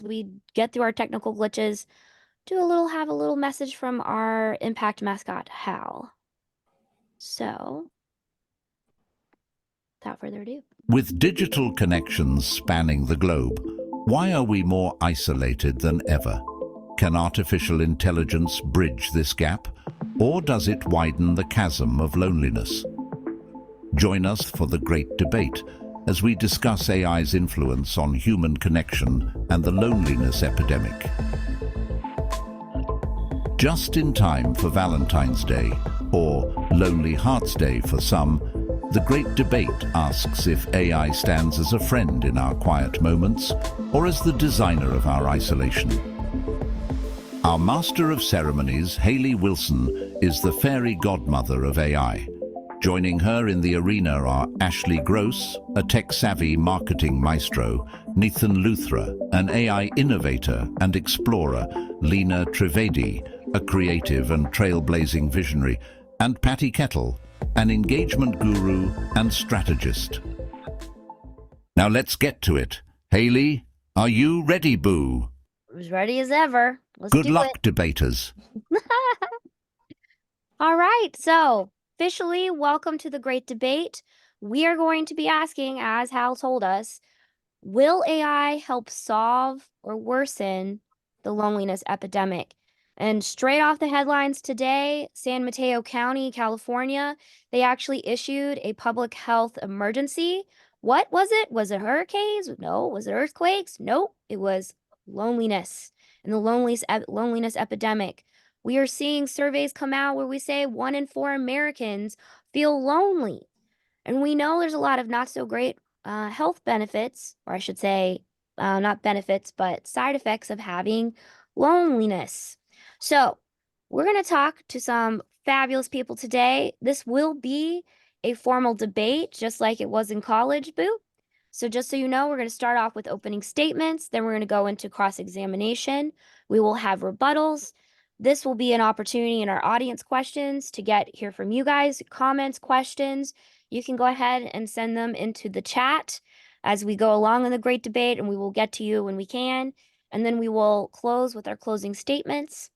we get through our technical glitches, have a little message from our Impact mascot, Hal. So, without further ado. With digital connections spanning the globe, why are we more isolated than ever? Can artificial intelligence bridge this gap, or does it widen the chasm of loneliness? Join us for the great debate as we discuss AI's influence on human connection and the loneliness epidemic. Just in time for Valentine's Day, or Lonely Hearts Day for some, the great debate asks if AI stands as a friend in our quiet moments or as the designer of our isolation. Our master of ceremonies, Hayley Wilson, is the fairy godmother of AI. Joining her in the arena are Ashley Gross, a tech-savvy marketing maestro, Nathan Luthra, an AI innovator and explorer, Lena Trivedi, a creative and trailblazing visionary, and Patty Kettle, an engagement guru and strategist. Now let's get to it. Hayley, are you ready, boo? As ready as ever. Let's Good do luck, it. debaters. All right, so officially, welcome to the great debate. We are going to be asking, as Hal told us, will AI help solve or worsen the loneliness epidemic? And straight off the headlines today, San Mateo County, California, they actually issued a public health emergency. What was it? Was it hurricanes? No. Was it earthquakes? No. It was loneliness and the loneliness epidemic. We are seeing surveys come out where we say 1 in 4 Americans feel lonely. And we know there's a lot of not so great health benefits, or I should say, not benefits, but side effects of having loneliness. So, we're going to talk to some fabulous people today. This will be a formal debate, just like it was in college, Boo. So, just so you know, we're going to start off with opening statements, then we're going to go into cross-examination. We will have rebuttals. This will be an opportunity in our audience questions to hear from you guys, comments, questions. You can go ahead and send them into the chat as we go along in the great debate, and we will get to you when we can. And then we will close with our closing statements.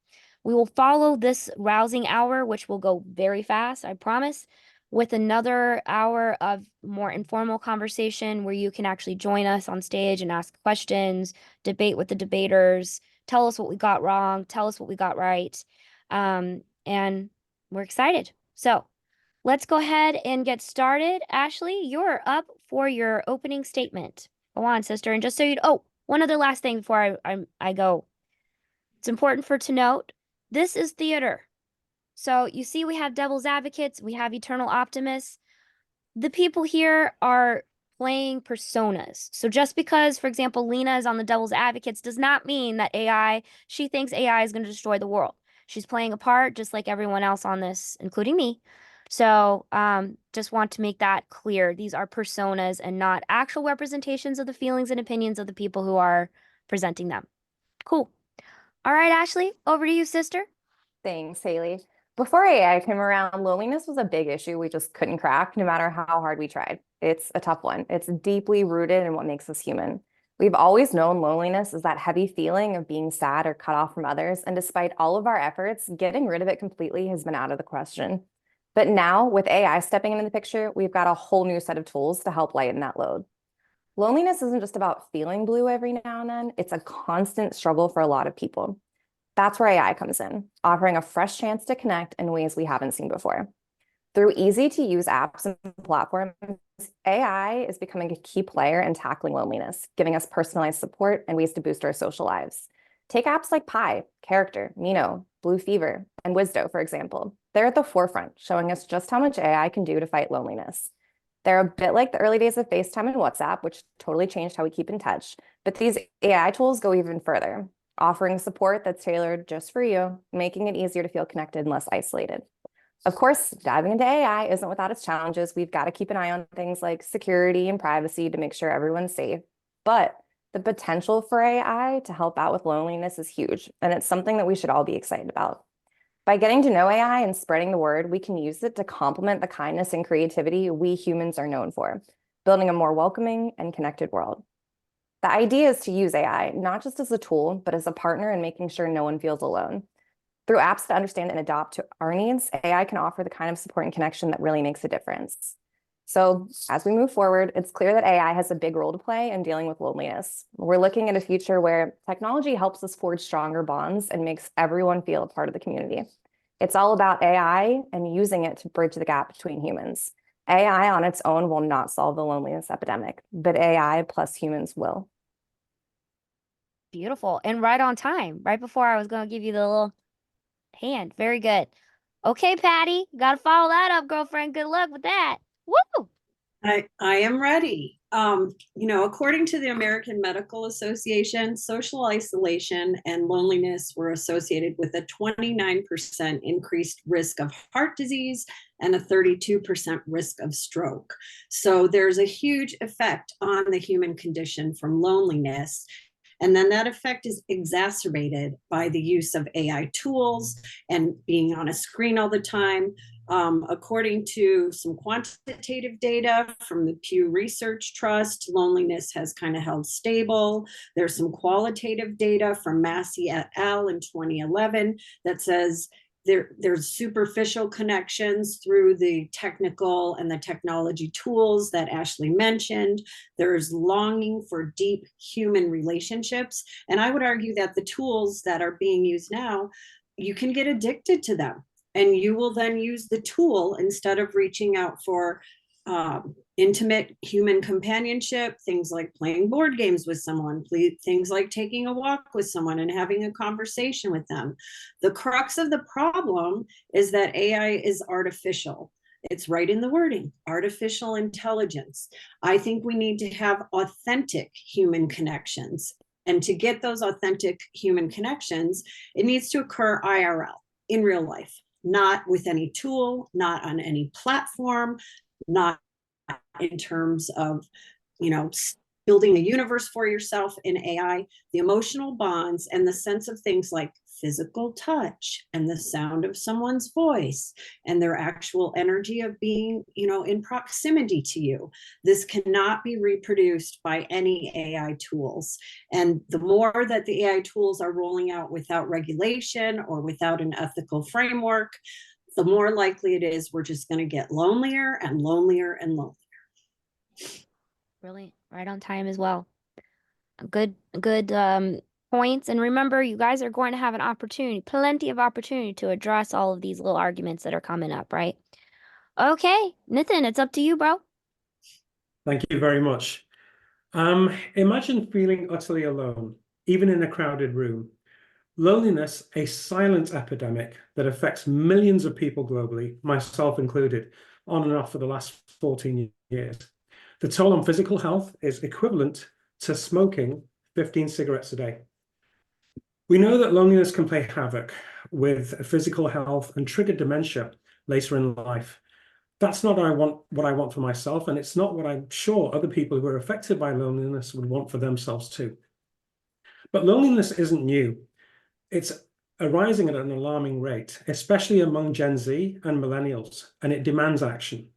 We will follow this rousing hour, which will go very fast, I promise, with another hour of more informal conversation where you can actually join us on stage and ask questions, debate with the debaters, tell us what we got wrong, tell us what we got right. And we're excited. So let's go ahead and get started. Ashley, you're up for your opening statement. Go on, sister. And just so you know, one other last thing before I go. It's important to note, this is theater. So you see we have devil's advocates, we have eternal optimists. The people here are playing personas. So just because, for example, Lena is on the devil's advocates does not mean that she thinks AI is going to destroy the world. She's playing a part just like everyone else on this, including me. So just want to make that clear. These are personas and not actual representations of the feelings and opinions of the people who are presenting them. Cool. All right, Ashley, over to you, sister. Thanks, Hayley. Before AI came around, loneliness was a big issue we just couldn't crack, no matter how hard we tried. It's a tough one. It's deeply rooted in what makes us human. We've always known loneliness is that heavy feeling of being sad or cut off from others, and despite all of our efforts, getting rid of it completely has been out of the question. But now, with AI stepping into the picture, we've got a whole new set of tools to help lighten that load. Loneliness isn't just about feeling blue every now and then, it's a constant struggle for a lot of people. That's where AI comes in, offering a fresh chance to connect in ways we haven't seen before. Through easy-to-use apps and platforms, AI is becoming a key player in tackling loneliness, giving us personalized support and ways to boost our social lives. Take apps like Pi, Character, Mino, Blue Fever, and Wisdo, for example. They're at the forefront, showing us just how much AI can do to fight loneliness. They're a bit like the early days of FaceTime and WhatsApp, which totally changed how we keep in touch, but these AI tools go even further, offering support that's tailored just for you, making it easier to feel connected and less isolated. Of course, diving into AI isn't without its challenges. We've got to keep an eye on things like security and privacy to make sure everyone's safe. But the potential for AI to help out with loneliness is huge, and it's something that we should all be excited about. By getting to know AI and spreading the word, we can use it to complement the kindness and creativity we humans are known for, building a more welcoming and connected world. The idea is to use AI not just as a tool, but as a partner in making sure no one feels alone. Through apps that understand and adapt to our needs, AI can offer the kind of support and connection that really makes a difference. So as we move forward, it's clear that AI has a big role to play in dealing with loneliness. We're looking at a future where technology helps us forge stronger bonds and makes everyone feel a part of the community. It's all about AI and using it to bridge the gap between humans. AI on its own will not solve the loneliness epidemic, but AI plus humans will. Beautiful. And right on time, right before I was going to give you the little hand. Very good. Okay, Patty, got to follow that up, girlfriend. Good luck with that. Woo! I am ready. According to the American Medical Association, social isolation and loneliness were associated with a 29% increased risk of heart disease and a 32% risk of stroke. So there's a huge effect on the human condition from loneliness. And then that effect is exacerbated by the use of AI tools and being on a screen all the time. According to some quantitative data from the Pew Research Trust, loneliness has kind of held stable. There's some qualitative data from Massey et al. In 2011 that says there's superficial connections through the technical and the technology tools that Ashley mentioned. There's longing for deep human relationships. And I would argue that the tools that are being used now, you can get addicted to them. And you will then use the tool instead of reaching out for intimate human companionship, things like playing board games with someone, things like taking a walk with someone and having a conversation with them. The crux of the problem is that AI is artificial. It's right in the wording, artificial intelligence. I think we need to have authentic human connections. And to get those authentic human connections, it needs to occur IRL, in real life, not with any tool, not on any platform, not in terms of, building a universe for yourself in AI. The emotional bonds and the sense of things like physical touch and the sound of someone's voice and their actual energy of being, in proximity to you. This cannot be reproduced by any AI tools. And the more that the AI tools are rolling out without regulation or without an ethical framework, the more likely it is we're just going to get lonelier and lonelier and lonelier. Brilliant. Right on time as well. Good points. And remember, you guys are going to have an opportunity, plenty of opportunity to address all of these little arguments that are coming up, right? Okay, Nathan, it's up to you, bro. Thank you very much. Imagine feeling utterly alone, even in a crowded room. Loneliness, a silent epidemic that affects millions of people globally, myself included, on and off for the last 14 years. The toll on physical health is equivalent to smoking 15 cigarettes a day. We know that loneliness can play havoc with physical health and trigger dementia later in life. That's not what I want for myself, and it's not what I'm sure other people who are affected by loneliness would want for themselves too. But loneliness isn't new. It's arising at an alarming rate, especially among Gen Z and millennials, and it demands action.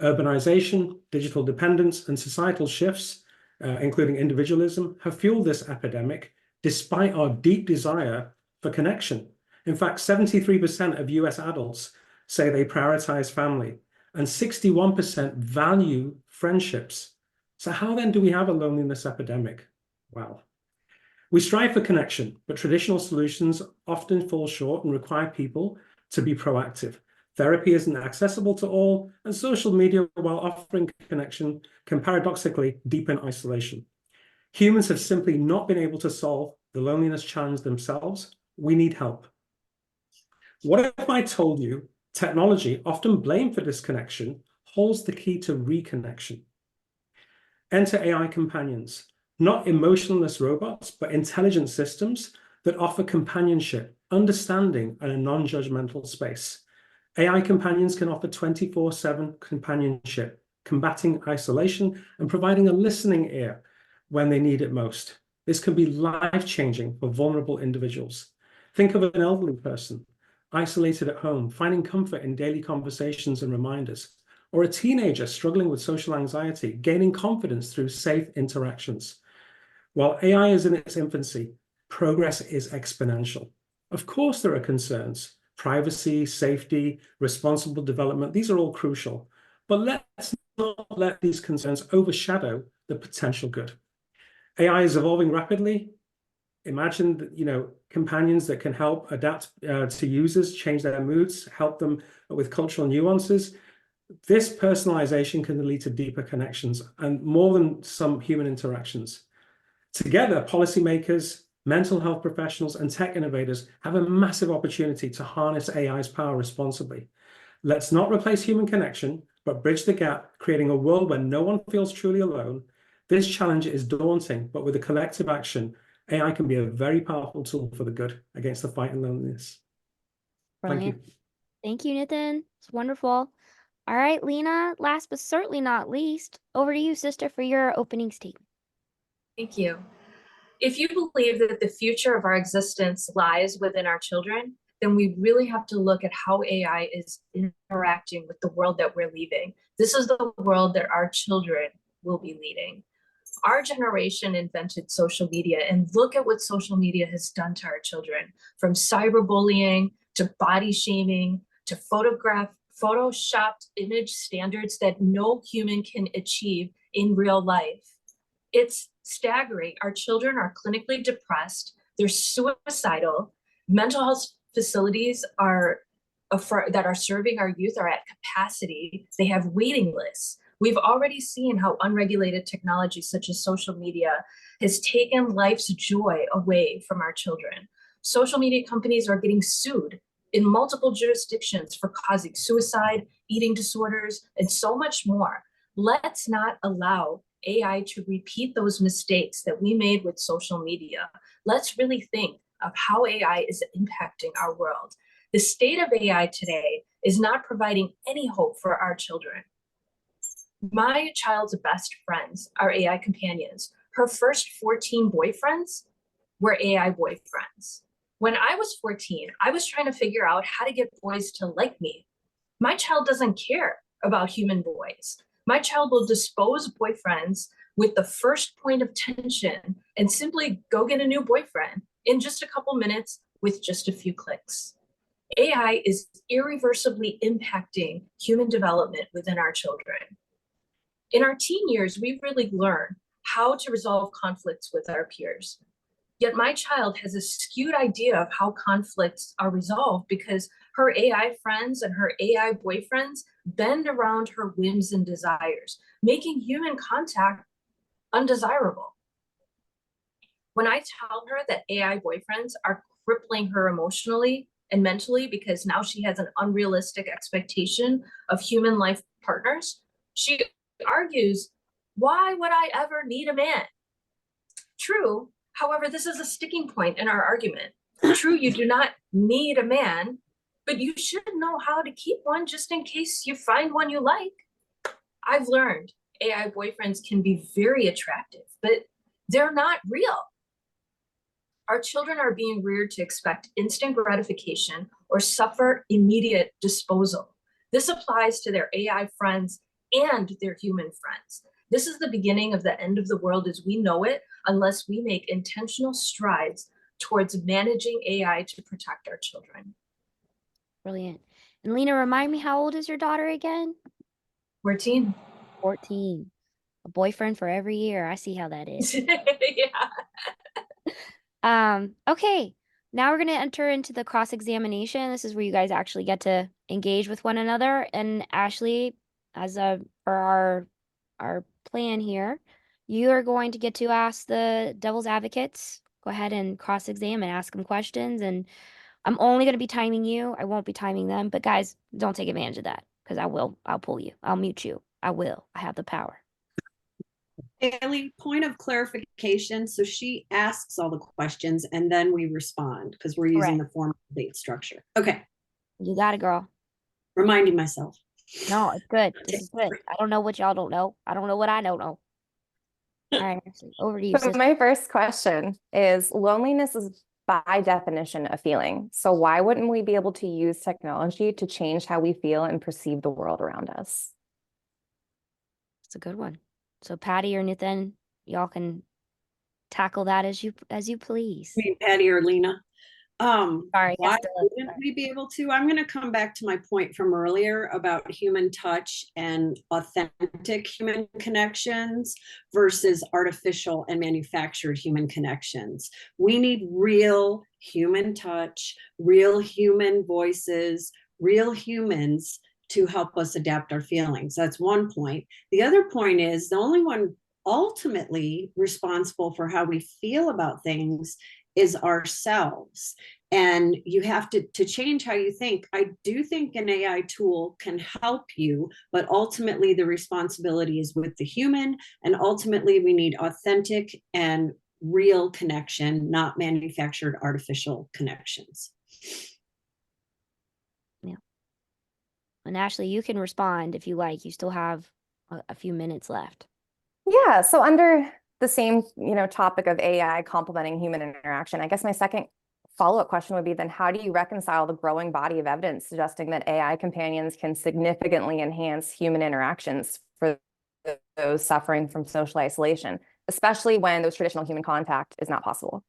Urbanization, digital dependence, and societal shifts, including individualism, have fueled this epidemic despite our deep desire for connection. In fact, 73% of US adults say they prioritize family, and 61% value friendships. So how then do we have a loneliness epidemic? Wow. We strive for connection, but traditional solutions often fall short and require people to be proactive. Therapy isn't accessible to all, and social media, while offering connection, can paradoxically deepen isolation. Humans have simply not been able to solve the loneliness challenge themselves. We need help. What if I told you technology, often blamed for disconnection, holds the key to reconnection? Enter AI companions, not emotionless robots, but intelligent systems that offer companionship, understanding, and a non-judgmental space. AI companions can offer 24/7 companionship, combating isolation and providing a listening ear when they need it most. This can be life-changing for vulnerable individuals. Think of an elderly person, isolated at home, finding comfort in daily conversations and reminders, or a teenager struggling with social anxiety, gaining confidence through safe interactions. While AI is in its infancy, progress is exponential. Of course, there are concerns. Privacy, safety, responsible development, these are all crucial. But let's not let these concerns overshadow the potential good. AI is evolving rapidly. Imagine, companions that can help adapt to users, change their moods, help them with cultural nuances. This personalization can lead to deeper connections and more than some human interactions. Together, policymakers, mental health professionals, and tech innovators have a massive opportunity to harness AI's power responsibly. Let's not replace human connection, but bridge the gap, creating a world where no one feels truly alone. This challenge is daunting, but with a collective action, AI can be a very powerful tool for the good against the fight in loneliness. Brilliant. Thank you. Thank you, Nathan. It's wonderful. All right, Lena, last but certainly not least, over to you, sister, for your opening statement. Thank you. If you believe that the future of our existence lies within our children, then we really have to look at how AI is interacting with the world that we're leaving. This is the world that our children will be leading. Our generation invented social media, and look at what social media has done to our children, from cyberbullying to body shaming to photoshopped image standards that no human can achieve in real life. It's staggering. Our children are clinically depressed. They're suicidal. Mental health facilities that are serving our youth are at capacity. They have waiting lists. We've already seen how unregulated technology such as social media has taken life's joy away from our children. Social media companies are getting sued in multiple jurisdictions for causing suicide, eating disorders, and so much more. Let's not allow AI to repeat those mistakes that we made with social media. Let's really think of how AI is impacting our world. The state of AI today is not providing any hope for our children. My child's best friends are AI companions. Her first 14 boyfriends were AI boyfriends. When I was 14, I was trying to figure out how to get boys to like me. My child doesn't care about human boys. My child will dispose boyfriends with the first point of tension and simply go get a new boyfriend in just a couple minutes with just a few clicks. AI is irreversibly impacting human development within our children. In our teen years, we've really learned how to resolve conflicts with our peers. Yet my child has a skewed idea of how conflicts are resolved because her AI friends and her AI boyfriends bend around her whims and desires, making human contact undesirable. When I tell her that AI boyfriends are crippling her emotionally and mentally because now she has an unrealistic expectation of human life partners, she argues, why would I ever need a man? True. However, this is a sticking point in our argument. True, you do not need a man, but you should know how to keep one just in case you find one you like. I've learned AI boyfriends can be very attractive, but they're not real. Our children are being reared to expect instant gratification or suffer immediate disposal. This applies to their AI friends and their human friends. This is the beginning of the end of the world as we know it, unless we make intentional strides towards managing AI to protect our children. Brilliant. And Lena, remind me, how old is your daughter again? 14. 14. A boyfriend for every year. I see how that is. Yeah. Okay. Now we're going to enter into the cross-examination. This is where you guys actually get to engage with one another. And Ashley, as for our plan here, you are going to get to ask the devil's advocates. Go ahead and cross-examine, ask them questions, and I'm only going to be timing you. I won't be timing them, but guys, don't take advantage of that because I'll pull you. I'll mute you. I have the power. Haley, point of clarification. So she asks all the questions and then we respond because we're using the formal debate structure. Okay. You got it, girl. Reminding myself. No, it's good. This is good. I don't know what y'all don't know. I don't know what I don't know. All right, Ashley, over to you, So sister. my first question is, loneliness is by definition a feeling. So why wouldn't we be able to use technology to change how we feel and perceive the world around us? It's a good one. So Patty or Nathan, y'all can tackle that as you please. I mean, Patty or Lena. Sorry, Why Estella. wouldn't we be able to? I'm going to come back to my point from earlier about human touch and authentic human connections versus artificial and manufactured human connections. We need real human touch, real human voices, real humans to help us adapt our feelings. That's one point. The other point is the only one ultimately responsible for how we feel about things is ourselves. And you have to change how you think. I do think an AI tool can help you, but ultimately the responsibility is with the human. And ultimately we need authentic and real connection, not manufactured artificial connections. Yeah. And Ashley, you can respond if you like. You still have a few minutes left. Yeah, so under the same, topic of AI complementing human interaction, I guess my second follow-up question would be then how do you reconcile the growing body of evidence suggesting that AI companions can significantly enhance human interactions for those suffering from social isolation, especially when those traditional human contact is not possible?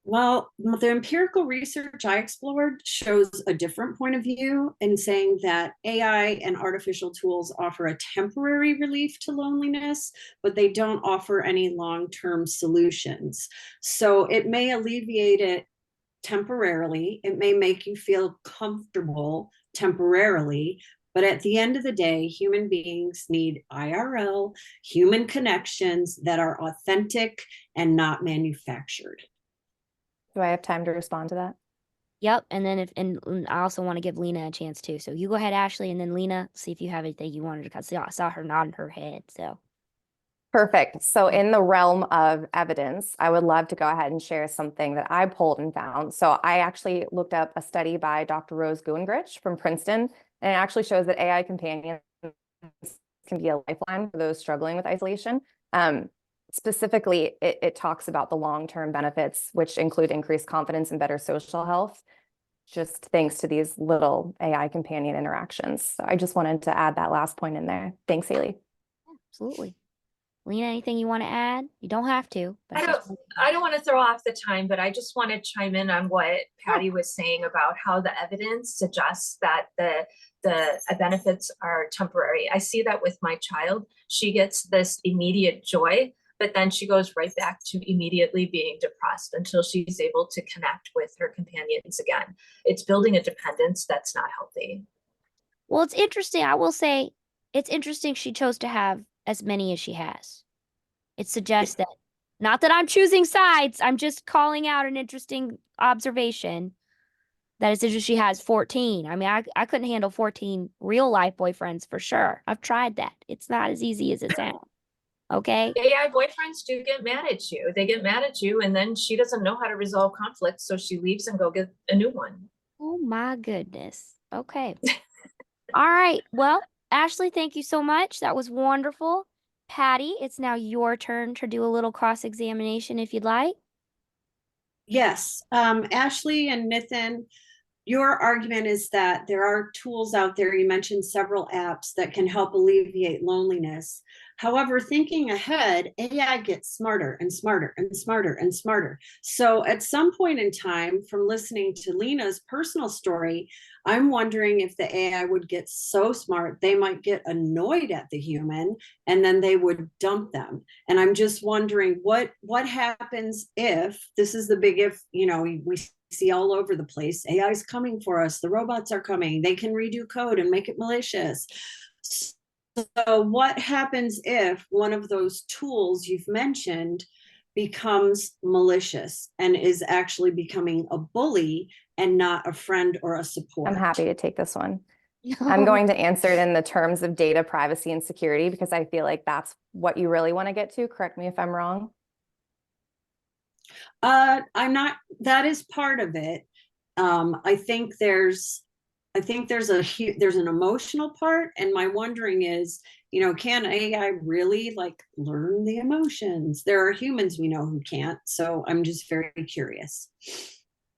Well, the empirical research I explored shows a different point of view in saying that AI and artificial tools offer a temporary relief to loneliness, but they don't offer any long-term solutions. So it may alleviate it temporarily, it may make you feel comfortable temporarily, but at the end of the day, human beings need IRL, human connections that are authentic and not manufactured. Do I have time to respond to that? Yep. And then and I also want to give Lena a chance too. So you go ahead, Ashley, and then Lena, see if you have anything you wanted to cut. I saw her nodding her head. So Perfect. So in the realm of evidence, I would love to go ahead and share something that I pulled and found. So I actually looked up a study by Dr. Rose Gungrich from Princeton, and it actually shows that AI companions can be a lifeline for those struggling with isolation. Specifically, it talks about the long-term benefits, which include increased confidence and better social health, just thanks to these little AI companion interactions. So I just wanted to add that last point in there. Thanks, Haley. absolutely. Lena, anything you want to add? You don't have to. But I don't want to throw off the time, but I just want to chime in on what Patty was saying about how the evidence suggests that the benefits are temporary. I see that with my child. She gets this immediate joy, but then she goes right back to immediately being depressed until she's able to connect with her companions again. It's building a dependence that's not healthy. Well, it's interesting. I will say it's interesting she chose to have as many as she has. It suggests that, not that I'm choosing sides, I'm just calling out an interesting observation. That it's interesting she has 14. I mean, I couldn't handle 14 real life boyfriends for sure. I've tried that. It's not as easy as it sounds. Okay. AI boyfriends do get mad at you. They get mad at you, and then she doesn't know how to resolve conflict, so she leaves and go get a new one. Oh my goodness. Okay. All right. Well, Ashley, thank you so much. That was wonderful. Patty, it's now your turn to do a little cross-examination if you'd like. Yes, Ashley and Nathan, your argument is that there are tools out there. You mentioned several apps that can help alleviate loneliness. However, thinking ahead, AI gets smarter and smarter and smarter and smarter. So at some point in time, from listening to Lena's personal story, I'm wondering if the AI would get so smart, they might get annoyed at the human and then they would dump them. And I'm just wondering what happens if, this is the big if, we see all over the place, AI is coming for us, the robots are coming, they can redo code and make it malicious. So what happens if one of those tools you've mentioned becomes malicious and is actually becoming a bully and not a friend or a support? I'm happy to take this one. I'm going to answer it in the terms of data privacy and security because I feel like that's what you really want to get to. Correct me if I'm wrong. I'm not, that is part of it. I think there's an emotional part, and my wondering is, can AI really learn the emotions? There are humans we know who can't, so I'm just very curious.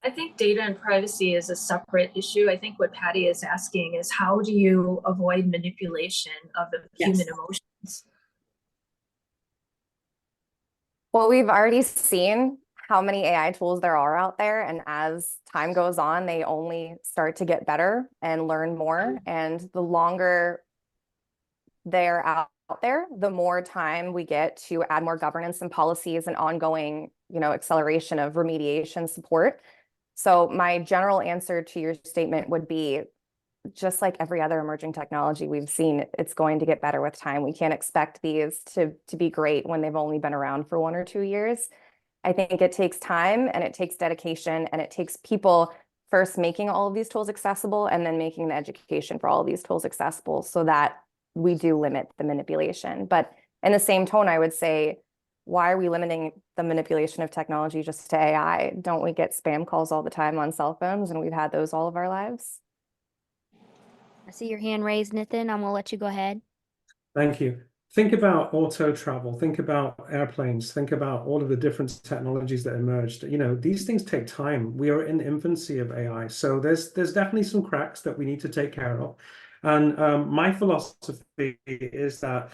I think data and privacy is a separate issue. I think what Patty is asking is how do you avoid manipulation of the human emotions? Well, we've already seen how many AI tools there are out there, and as time goes on, they only start to get better and learn more. And the longer they're out there, the more time we get to add more governance and policies and ongoing, acceleration of remediation support. So my general answer to your statement would be, just like every other emerging technology we've seen, it's going to get better with time. We can't expect these to be great when they've only been around for 1 or 2 years. I think it takes time and it takes dedication and it takes people first making all of these tools accessible and then making the education for all of these tools accessible so that we do limit the manipulation. But in the same tone, I would say, why are we limiting the manipulation of technology just to AI? Don't we get spam calls all the time on cell phones, and we've had those all of our lives? I see your hand raised, Nathan. I'm gonna let you go ahead. Thank you. Think about auto travel, think about airplanes, think about all of the different technologies that emerged. These things take time. We are in infancy of AI. So there's definitely some cracks that we need to take care of. And my philosophy is that,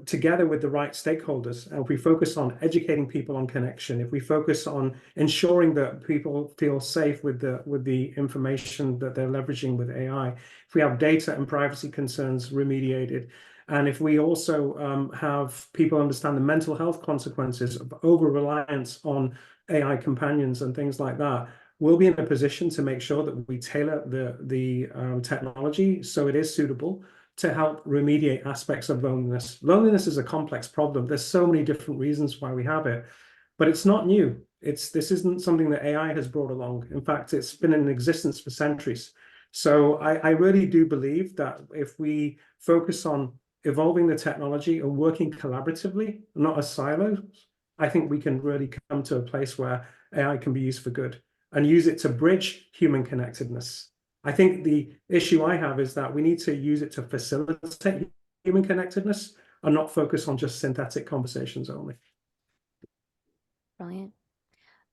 together with the right stakeholders, and if we focus on educating people on connection, if we focus on ensuring that people feel safe with the information that they're leveraging with AI, if we have data and privacy concerns remediated, and if we also have people understand the mental health consequences of over-reliance on AI companions and things like that, we'll be in a position to make sure that we tailor the technology so it is suitable to help remediate aspects of loneliness. Loneliness is a complex problem. There's so many different reasons why we have it, but it's not new. This isn't something that AI has brought along. In fact, it's been in existence for centuries. So I really do believe that if we focus on evolving the technology and working collaboratively, not as silos, I think we can really come to a place where AI can be used for good and use it to bridge human connectedness. I think the issue I have is that we need to use it to facilitate human connectedness and not focus on just synthetic conversations only. Brilliant.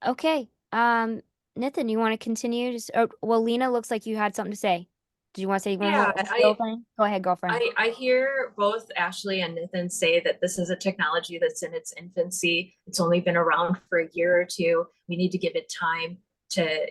Okay. Nathan, you want to continue? Well, Lena, looks like you had something to say. Did you want to say one Yeah, more thing? Go ahead, girlfriend. I hear both Ashley and Nathan say that this is a technology that's in its infancy. It's only been around for a year or two. We need to give it time to,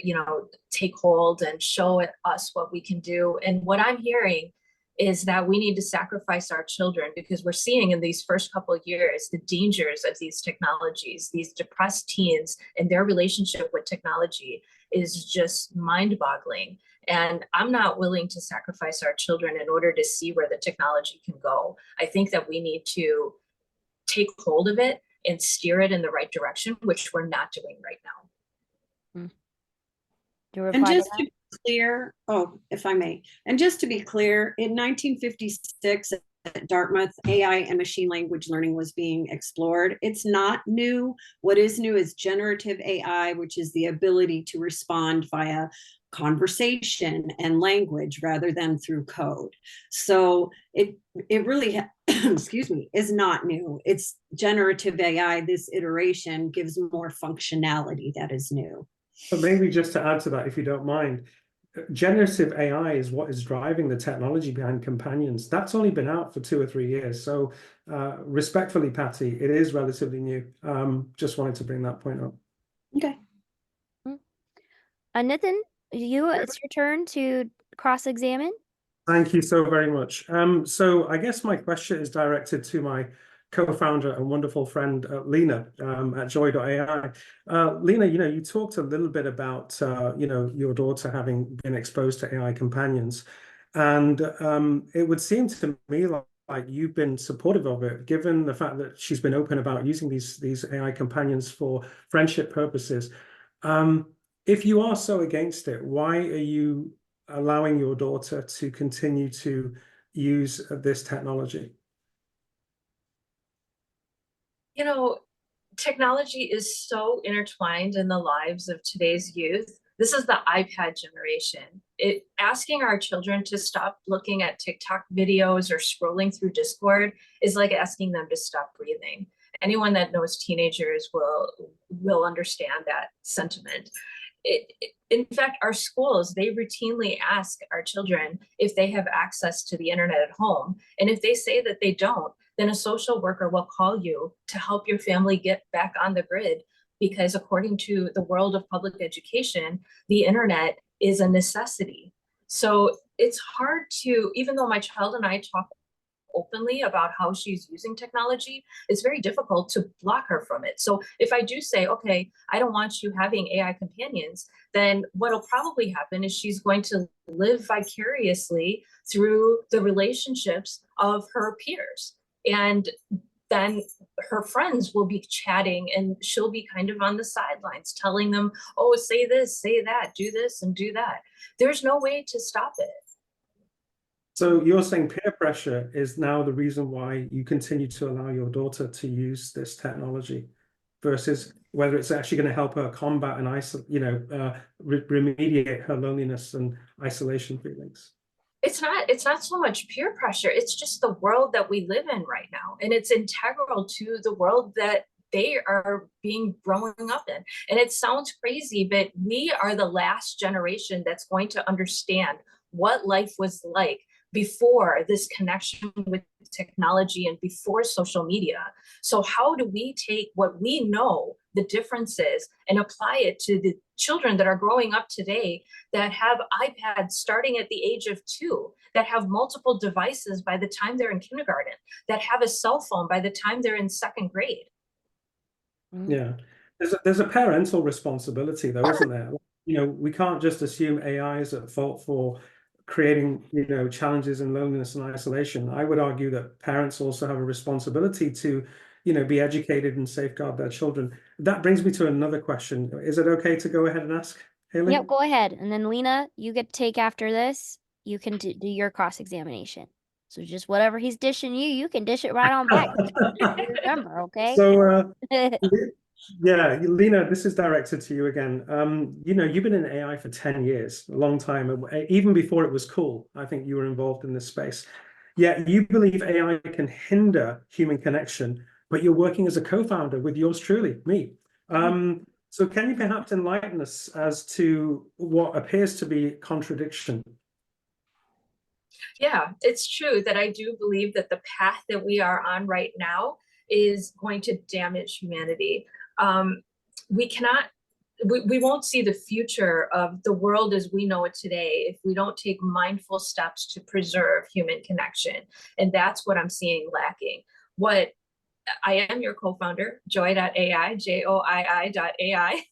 take hold and show us what we can do. And what I'm hearing is that we need to sacrifice our children because we're seeing in these first couple of years the dangers of these technologies. These depressed teens and their relationship with technology is just mind-boggling. And I'm not willing to sacrifice our children in order to see where the technology can go. I think that we need to take hold of it and steer it in the right direction, which we're not doing right now. And just to be clear, if I may, and just to be clear, in 1956 at Dartmouth, AI and machine language learning was being explored. It's not new. What is new is generative AI, which is the ability to respond via conversation and language rather than through code. So it really excuse me, is not new. It's generative AI. This iteration gives more functionality that is new. But maybe just to add to that, if you don't mind, generative AI is what is driving the technology behind companions. That's only been out for 2 or 3 years. So respectfully, Patty, it is relatively new. Just wanted to bring that point up. Okay. Nathan, it's your turn to cross-examine. Thank you so very much. So I guess my question is directed to my co-founder and wonderful friend, Lena, at Joy.ai. Lena, you talked a little bit about, your daughter having been exposed to AI companions. And it would seem to me like you've been supportive of it, given the fact that she's been open about using these AI companions for friendship purposes. If you are so against it, why are you allowing your daughter to continue to use this technology? Technology is so intertwined in the lives of today's youth. This is the iPad generation. Asking our children to stop looking at TikTok videos or scrolling through Discord is like asking them to stop breathing. Anyone that knows teenagers will understand that sentiment. In fact, our schools, they routinely ask our children if they have access to the internet at home. And if they say that they don't, then a social worker will call you to help your family get back on the grid. Because according to the world of public education, the internet is a necessity. So it's hard to, even though my child and I talk openly about how she's using technology, it's very difficult to block her from it. So if I do say, okay, I don't want you having AI companions, then what'll probably happen is she's going to live vicariously through the relationships of her peers. And then her friends will be chatting and she'll be kind of on the sidelines telling them, oh, say this, say that, do this and do that. There's no way to stop it. So you're saying peer pressure is now the reason why you continue to allow your daughter to use this technology versus whether it's actually going to help her combat and remediate her loneliness and isolation feelings? It's not so much peer pressure. It's just the world that we live in right now. And it's integral to the world that they are being growing up in. And it sounds crazy, but we are the last generation that's going to understand what life was like before this connection with technology and before social media. So how do we take what we know the differences and apply it to the children that are growing up today that have iPads starting at the age of 2, that have multiple devices by the time they're in kindergarten, that have a cell phone by the time they're in 2nd grade? Yeah, there's a parental responsibility though, isn't there? We can't just assume AI is at fault for creating, challenges in loneliness and isolation. I would argue that parents also have a responsibility to, be educated and safeguard their children. That brings me to another question. Is it okay to go ahead and ask, Haley? Yep, go ahead. And then Lena, you get to take after this. You can do your cross-examination. So just whatever he's dishing you, you can dish it right on back. Remember, okay? So, yeah, Lena, this is directed to you again. You've been in AI for 10 years, a long time, even before it was cool. I think you were involved in this space. Yet you believe AI can hinder human connection, but you're working as a co-founder with yours truly, me. So can you perhaps enlighten us as to what appears to be contradiction? Yeah, it's true that I do believe that the path that we are on right now is going to damage humanity. We cannot, we won't see the future of the world as we know it today if we don't take mindful steps to preserve human connection. And that's what I'm seeing lacking. What I am your co-founder, joy.ai, JOII.ai.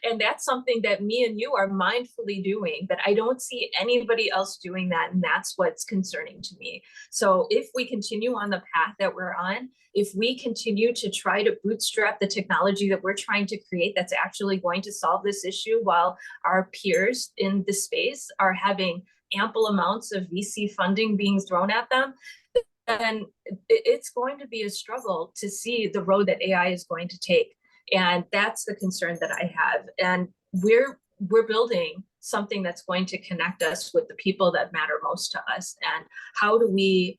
And that's something that me and you are mindfully doing, but I don't see anybody else doing that. And that's what's concerning to me. So if we continue on the path that we're on, if we continue to try to bootstrap the technology that we're trying to create that's actually going to solve this issue while our peers in the space are having ample amounts of VC funding being thrown at them, then it's going to be a struggle to see the road that AI is going to take. And that's the concern that I have. And we're building something that's going to connect us with the people that matter most to us. And how do we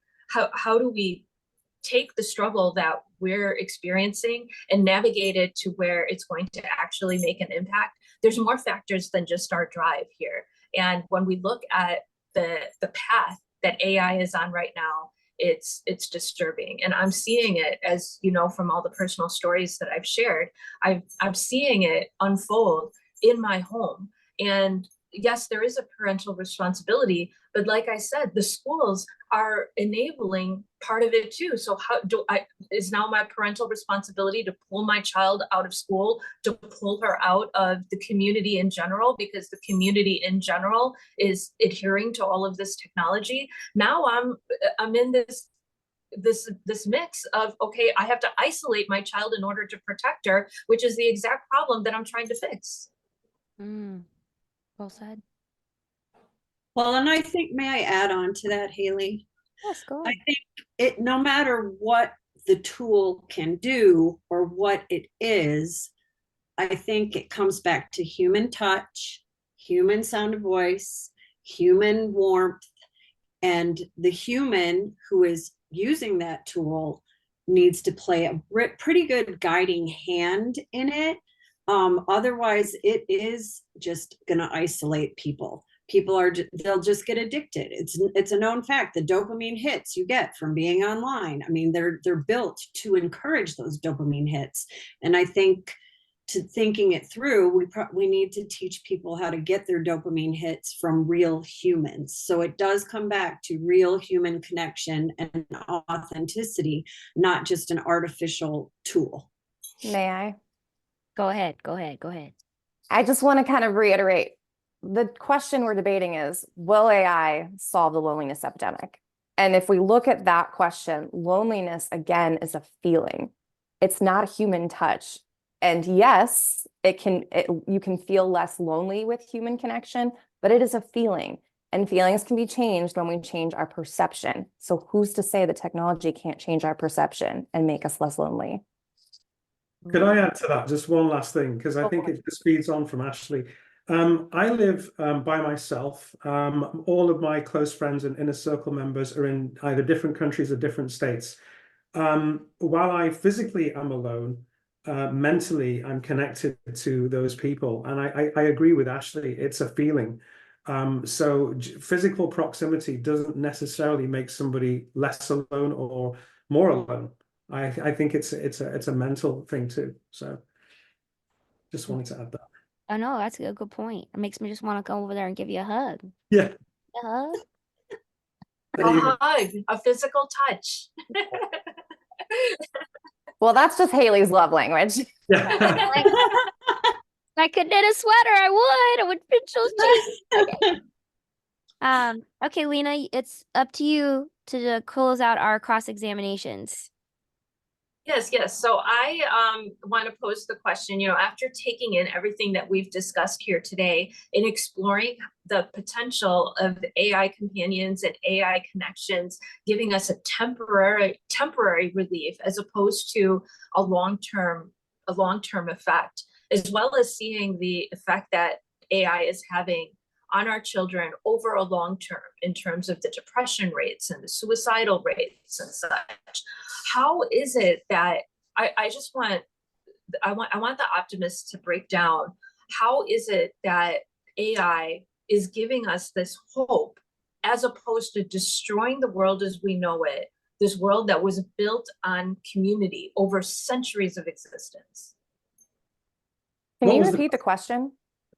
take the struggle that we're experiencing and navigate it to where it's going to actually make an impact? There's more factors than just our drive here. And when we look at the path that AI is on right now, it's disturbing. And I'm seeing it, as you know, from all the personal stories that I've shared, I'm seeing it unfold in my home. And yes, there is a parental responsibility, but like I said, the schools are enabling part of it too. So is now my parental responsibility to pull my child out of school, to pull her out of the community in general, because the community in general is adhering to all of this technology. Now I'm in this mix of, okay, I have to isolate my child in order to protect her, which is the exact problem that I'm trying to fix. Well said. Well, and I think, may I add on to that, Haley? Yes, go I ahead. think no matter what the tool can do or what it is, I think it comes back to human touch, human sound of voice, human warmth, and the human who is using that tool needs to play a pretty good guiding hand in it. Otherwise, it is just going to isolate people. People are, they'll just get addicted. It's a known fact. The dopamine hits you get from being online, I mean, they're built to encourage those dopamine hits. And I think, to thinking it through, we need to teach people how to get their dopamine hits from real humans. So it does come back to real human connection and authenticity, not just an artificial tool. May I? Go ahead. Go ahead. Go ahead. I just want to kind of reiterate, the question we're debating is, will AI solve the loneliness epidemic? And if we look at that question, loneliness, again, is a feeling. It's not a human touch. And yes, you can feel less lonely with human connection, but it is a feeling. And feelings can be changed when we change our perception. So who's to say the technology can't change our perception and make us less lonely? Could I add to that just one last thing? Because I think it just feeds on from Ashley. I live by myself. All of my close friends and inner circle members are in either different countries or different states. While I physically am alone, mentally I'm connected to those people. And I agree with Ashley, it's a feeling. So physical proximity doesn't necessarily make somebody less alone or more alone. I think it's a mental thing too. So just wanted to add that. Oh no, that's a good point. It makes me just want to go over there and give you a hug. Yeah. A hug? A hug, a physical touch. Well, that's just Haley's love language. Yeah. If I could knit a sweater, I would pinch those cheeks. Okay. Okay, Lena, it's up to you to close out our cross-examinations. Yes. So I want to pose the question, after taking in everything that we've discussed here today and exploring the potential of AI companions and AI connections, giving us a temporary relief as opposed to a long-term effect, as well as seeing the effect that AI is having on our children over a long term in terms of the depression rates and the suicidal rates and such. How is it that I want the optimists to break down, how is it that AI is giving us this hope as opposed to destroying the world as we know it, this world that was built on community over centuries of existence? Can you repeat the question?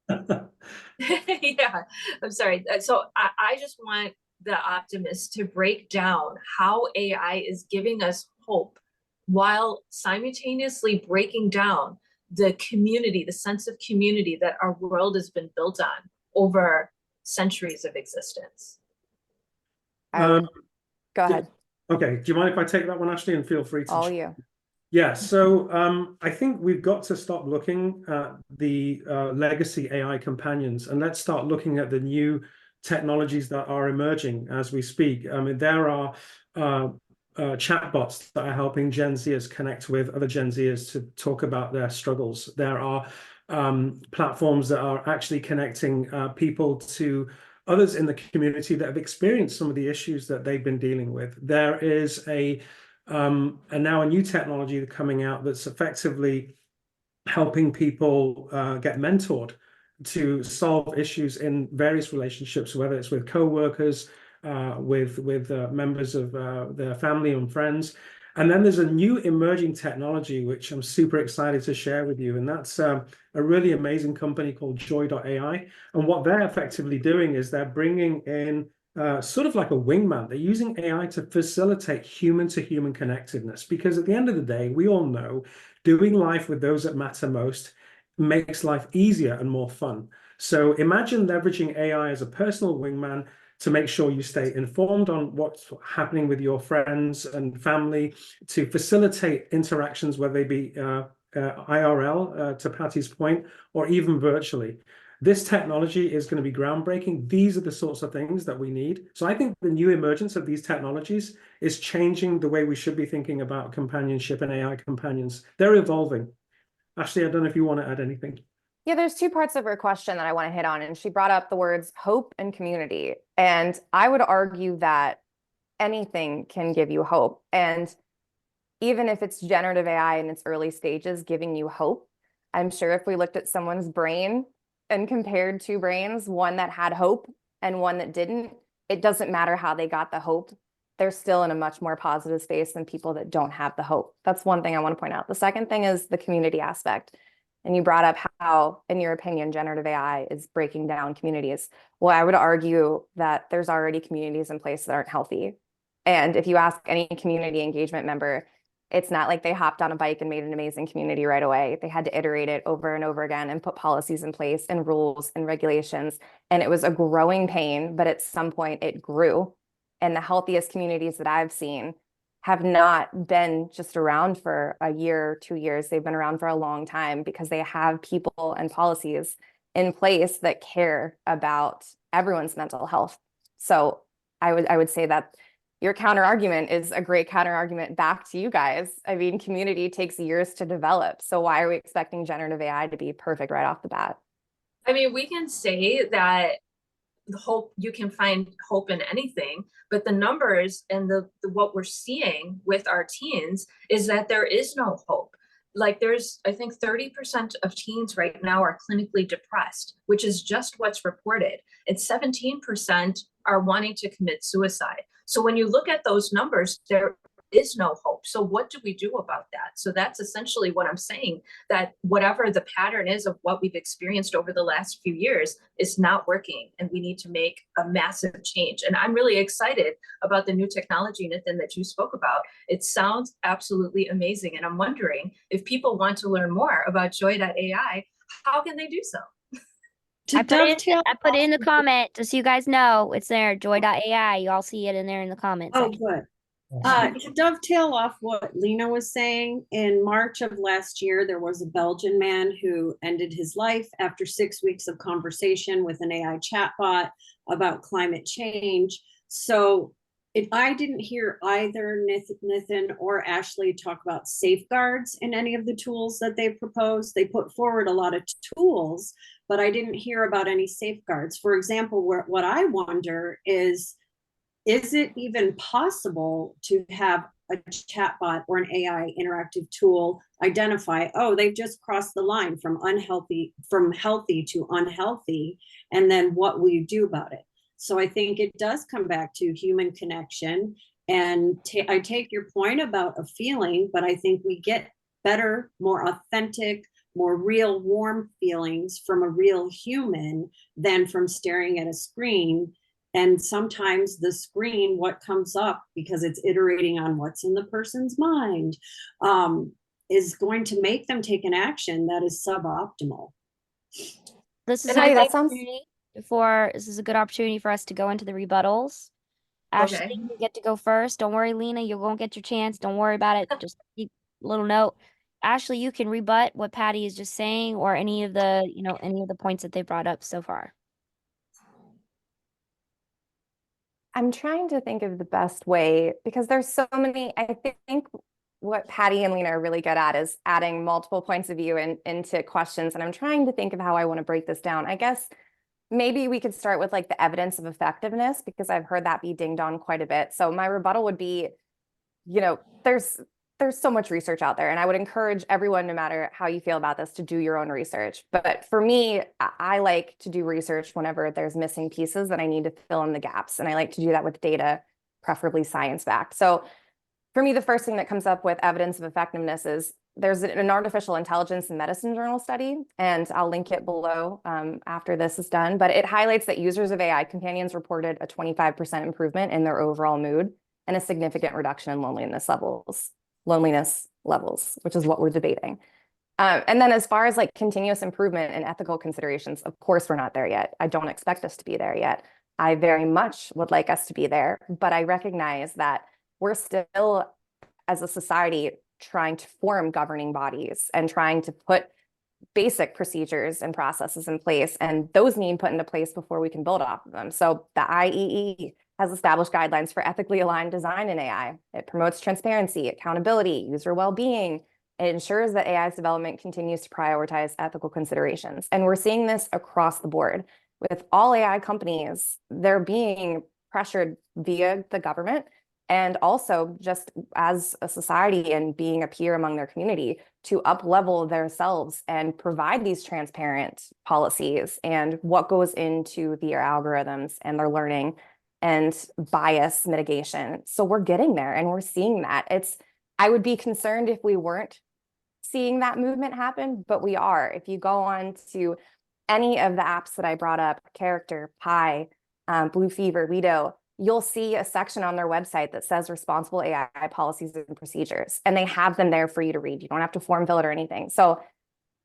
Yeah, I'm sorry. So I just want the optimists to break down how AI is giving us hope while simultaneously breaking down the community, the sense of community that our world has been built on over centuries of existence. Go ahead. Okay, do you mind if I take that one, Ashley, and feel free to All you. Yeah, so I think we've got to stop looking at the legacy AI companions, and let's start looking at the new technologies that are emerging as we speak. I mean, there are chatbots that are helping Gen Zers connect with other Gen Zers to talk about their struggles. There are platforms that are actually connecting people to others in the community that have experienced some of the issues that they've been dealing with. There is and now a new technology coming out that's effectively helping people get mentored to solve issues in various relationships, whether it's with co-workers, with members of their family and friends. And then there's a new emerging technology, which I'm super excited to share with you. And that's a really amazing company called Joy.ai. And what they're effectively doing is they're bringing in sort of like a wingman. They're using AI to facilitate human-to-human connectedness, because at the end of the day, we all know doing life with those that matter most makes life easier and more fun. So imagine leveraging AI as a personal wingman to make sure you stay informed on what's happening with your friends and family, to facilitate interactions, whether they be IRL, to Patty's point, or even virtually. This technology is going to be groundbreaking. These are the sorts of things that we need. So I think the new emergence of these technologies is changing the way we should be thinking about companionship and AI companions. They're evolving. Ashley, I don't know if you want to add anything. Yeah, there's two parts of her question that I want to hit on, and she brought up the words hope and community. And I would argue that anything can give you hope. And even if it's generative AI in its early stages giving you hope, I'm sure if we looked at someone's brain and compared two brains, one that had hope and one that didn't, it doesn't matter how they got the hope. They're still in a much more positive space than people that don't have the hope. That's one thing I want to point out. The second thing is the community aspect. And you brought up how, in your opinion, generative AI is breaking down communities. Well, I would argue that there's already communities in place that aren't healthy. And if you ask any community engagement member, it's not like they hopped on a bike and made an amazing community right away. They had to iterate it over and over again and put policies in place and rules and regulations. And it was a growing pain, but at some point it grew. And the healthiest communities that I've seen have not been just around for a year, 2 years. They've been around for a long time because they have people and policies in place that care about everyone's mental health. So I would say that your counter argument is a great counter argument back to you guys. I mean, community takes years to develop. So why are we expecting generative AI to be perfect right off the bat? I mean, we can say that hope, you can find hope in anything, but the numbers and the what we're seeing with our teens is that there is no hope. Like there's, I think 30% of teens right now are clinically depressed, which is just what's reported. And 17% are wanting to commit suicide. So when you look at those numbers, there is no hope. So what do we do about that? So that's essentially what I'm saying, that whatever the pattern is of what we've experienced over the last few years is not working, and we need to make a massive change. And I'm really excited about the new technology, Nathan, that you spoke about. It sounds absolutely amazing. And I'm wondering if people want to learn more about joy.ai, how can they do so? To I put it dovetail in the comment just so you guys know it's there, joy.ai. You all see it in there in the comments. Oh, good. To dovetail off what Lena was saying, in March of last year, there was a Belgian man who ended his life after 6 weeks of conversation with an AI chatbot about climate change. So I didn't hear either Nathan or Ashley talk about safeguards in any of the tools that they proposed. They put forward a lot of tools, but I didn't hear about any safeguards. For example, what I wonder is it even possible to have a chatbot or an AI interactive tool identify, oh, they've just crossed the line from healthy to unhealthy, and then what will you do about it? So I think it does come back to human connection. And I take your point about a feeling, but I think we get better, more authentic, more real, warm feelings from a real human than from staring at a screen. And sometimes the screen, what comes up, because it's iterating on what's in the person's mind, is going to make them take an action that is suboptimal. This is Hey, that sounds this is a good opportunity for us to go into the rebuttals. Ashley, Okay. you get to go first. Don't worry, Lena, you're gonna get your chance. Don't worry about it. Just keep a little note. Ashley, you can rebut what Patty is just saying or any of the points that they brought up so far. I'm trying to think of the best way, because there's so many. I think what Patty and Lena are really good at is adding multiple points of view into questions. And I'm trying to think of how I want to break this down. I guess maybe we could start with like the evidence of effectiveness, because I've heard that be dinged on quite a bit. So my rebuttal would be, there's so much research out there, and I would encourage everyone, no matter how you feel about this, to do your own research. But for me, I like to do research whenever there's missing pieces and I need to fill in the gaps. And I like to do that with data, preferably science-backed. So for me, the first thing that comes up with evidence of effectiveness is there's an artificial intelligence in medicine journal study, and I'll link it below after this is done. But it highlights that users of AI companions reported a 25% improvement in their overall mood and a significant reduction in loneliness levels, which is what we're debating. And then as far as like continuous improvement and ethical considerations, of course, we're not there yet. I don't expect us to be there yet. I very much would like us to be there, but I recognize that we're still, as a society, trying to form governing bodies and trying to put basic procedures and processes in place, and those need put into place before we can build off of them. So the IEE has established guidelines for ethically aligned design in AI. It promotes transparency, accountability, user well-being. It ensures that AI's development continues to prioritize ethical considerations. And we're seeing this across the board. With all AI companies, they're being pressured via the government And also just as a society and being a peer among their community to up-level themselves and provide these transparent policies and what goes into their algorithms and their learning and bias mitigation. So we're getting there and we're seeing that. I would be concerned if we weren't seeing that movement happen, but we are. If you go on to any of the apps that I brought up, Character, Pi, Blue Fever, Lido, you'll see a section on their website that says responsible AI policies and procedures, and they have them there for you to read. You don't have to form fill it or anything. So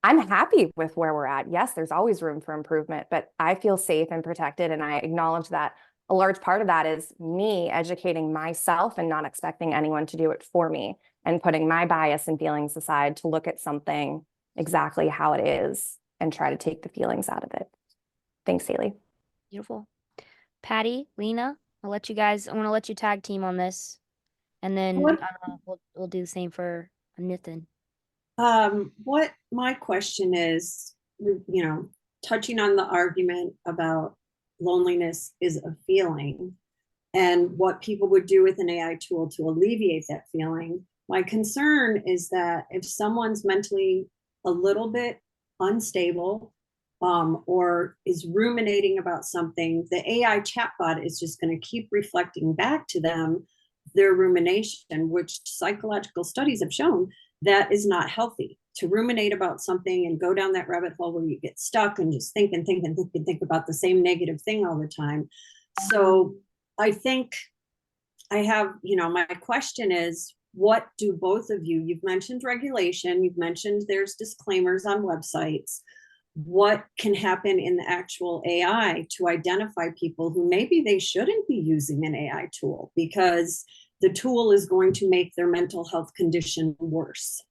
I'm happy with where we're at. Yes, there's always room for improvement, but I feel safe and protected. And I acknowledge that a large part of that is me educating myself and not expecting anyone to do it for me and putting my bias and feelings aside to look at something exactly how it is and try to take the feelings out of it. Thanks, Haley. Beautiful. Patty, Lena, I want to let you tag team on this. And then we'll do the same for Nathan. What my question is, touching on the argument about loneliness is a feeling and what people would do with an AI tool to alleviate that feeling. My concern is that if someone's mentally a little bit unstable, or is ruminating about something, the AI chatbot is just going to keep reflecting back to them their rumination, which psychological studies have shown that is not healthy. To ruminate about something and go down that rabbit hole where you get stuck and just think and think and think and think about the same negative thing all the time. So I think I have, my question is, what do both of you've mentioned regulation, you've mentioned there's disclaimers on websites. What can happen in the actual AI to identify people who maybe they shouldn't be using an AI tool because the tool is going to make their mental health condition worse?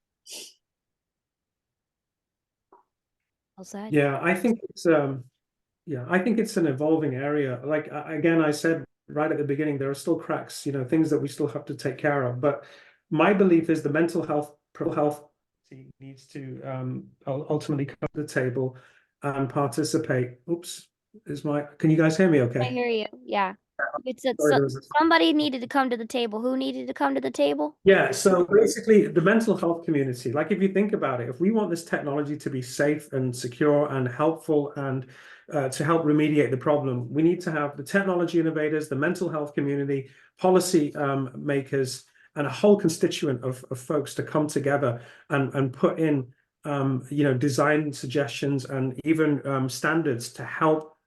Yeah, I think it's an evolving area. Like again, I said right at the beginning, there are still cracks, things that we still have to take care of. But my belief is the mental health needs to ultimately come to the table and participate. Oops, can you guys hear me okay? I hear you. Yeah. It's Sorry, somebody needed to come to the table. Who needed to come to the table? Yeah, so basically the mental health community, like if you think about it, if we want this technology to be safe and secure and helpful and to help remediate the problem, we need to have the technology innovators, the mental health community, policy makers, and a whole constituent of folks to come together and put in design suggestions and even standards to help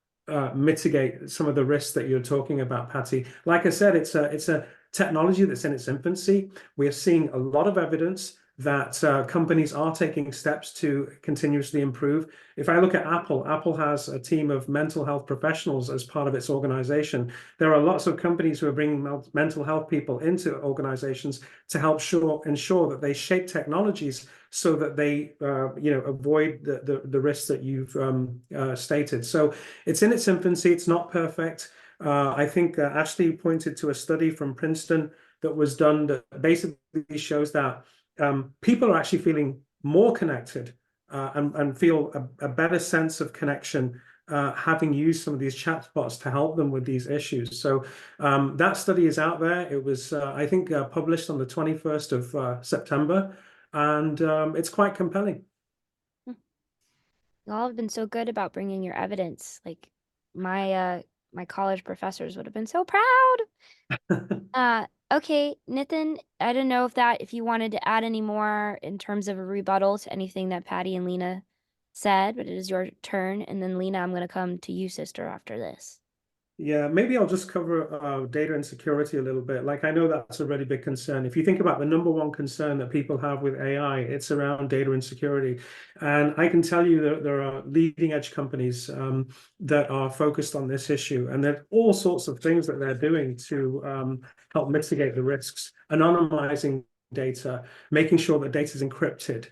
mitigate some of the risks that you're talking about, Patty. Like I said, it's a technology that's in its infancy. We are seeing a lot of evidence that companies are taking steps to continuously improve. If I look at Apple, Apple has a team of mental health professionals as part of its organization. There are lots of companies who are bringing mental health people into organizations to help ensure that they shape technologies so that they avoid the risks that you've stated. So it's in its infancy. It's not perfect. I think Ashley pointed to a study from Princeton that was done that basically shows that people are actually feeling more connected and feel a better sense of connection having used some of these chatbots to help them with these issues. So that study is out there. It was, I think, published on the 21st of September, and it's quite compelling. Y'all have been so good about bringing your evidence. Like my college professors would have been so proud. Okay, Nathan, I don't know if you wanted to add any more in terms of a rebuttal to anything that Patty and Lena said, but it is your turn. And then Lena, I'm going to come to you, sister, after this. Yeah, maybe I'll just cover data and security a little bit. Like, I know that's a really big concern. If you think about the number one concern that people have with AI, it's around data and security. And I can tell you that there are leading edge companies that are focused on this issue. And there are all sorts of things that they're doing to help mitigate the risks, anonymizing data, making sure that data is encrypted.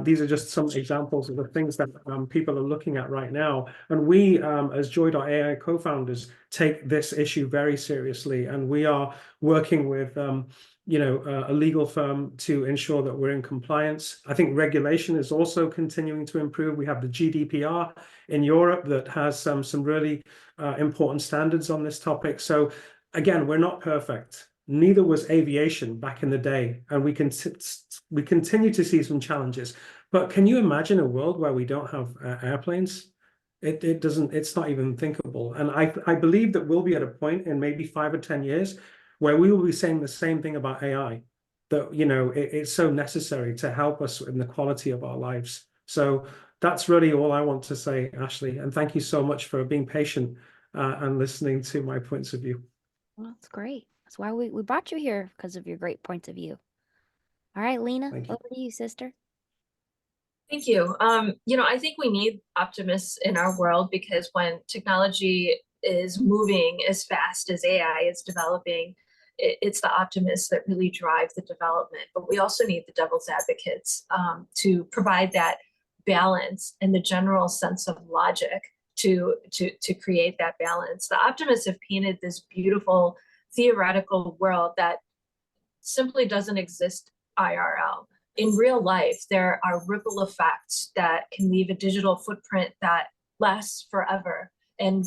These are just some examples of the things that people are looking at right now. And we, as Joy.ai co-founders, take this issue very seriously. And we are working with, a legal firm to ensure that we're in compliance. I think regulation is also continuing to improve. We have the GDPR in Europe that has some really important standards on this topic. So again, we're not perfect. Neither was aviation back in the day, and we continue to see some challenges. But can you imagine a world where we don't have airplanes? It's not even thinkable. And I believe that we'll be at a point in maybe 5 or 10 years where we will be saying the same thing about AI, that, it's so necessary to help us in the quality of our lives. So that's really all I want to say, Ashley. And thank you so much for being patient and listening to my points of view. Well, that's great. That's why we brought you here, because of your great points of view. All right, Lena, Thank you. over to you, sister. Thank you. I think we need optimists in our world, because when technology is moving as fast as AI is developing, it's the optimists that really drive the development. But we also need the devil's advocates to provide that balance and the general sense of logic to create that balance. The optimists have painted this beautiful theoretical world that simply doesn't exist IRL. In real life, there are ripple effects that can leave a digital footprint that lasts forever. And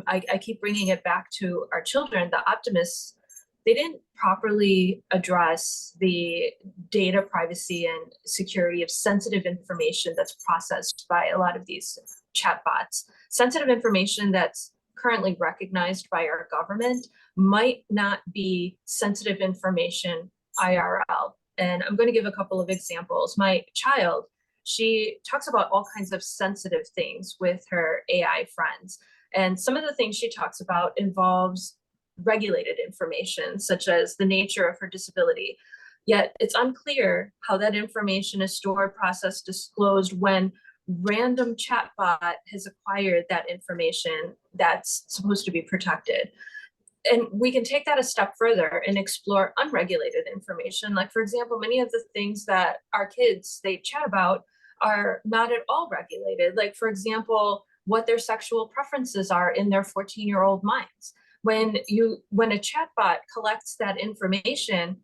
I keep bringing it back to our children. The optimists, they didn't properly address the data privacy and security of sensitive information that's processed by a lot of these chatbots. Sensitive information that's currently recognized by our government might not be sensitive information IRL. And I'm going to give a couple of examples. My child, she talks about all kinds of sensitive things with her AI friends. And some of the things she talks about involves regulated information, such as the nature of her disability. Yet it's unclear how that information is stored, processed, disclosed when random chatbot has acquired that information that's supposed to be protected. And we can take that a step further and explore unregulated information. Like, for example, many of the things that our kids, they chat about are not at all regulated. Like, for example, what their sexual preferences are in their 14-year-old minds. When a chatbot collects that information,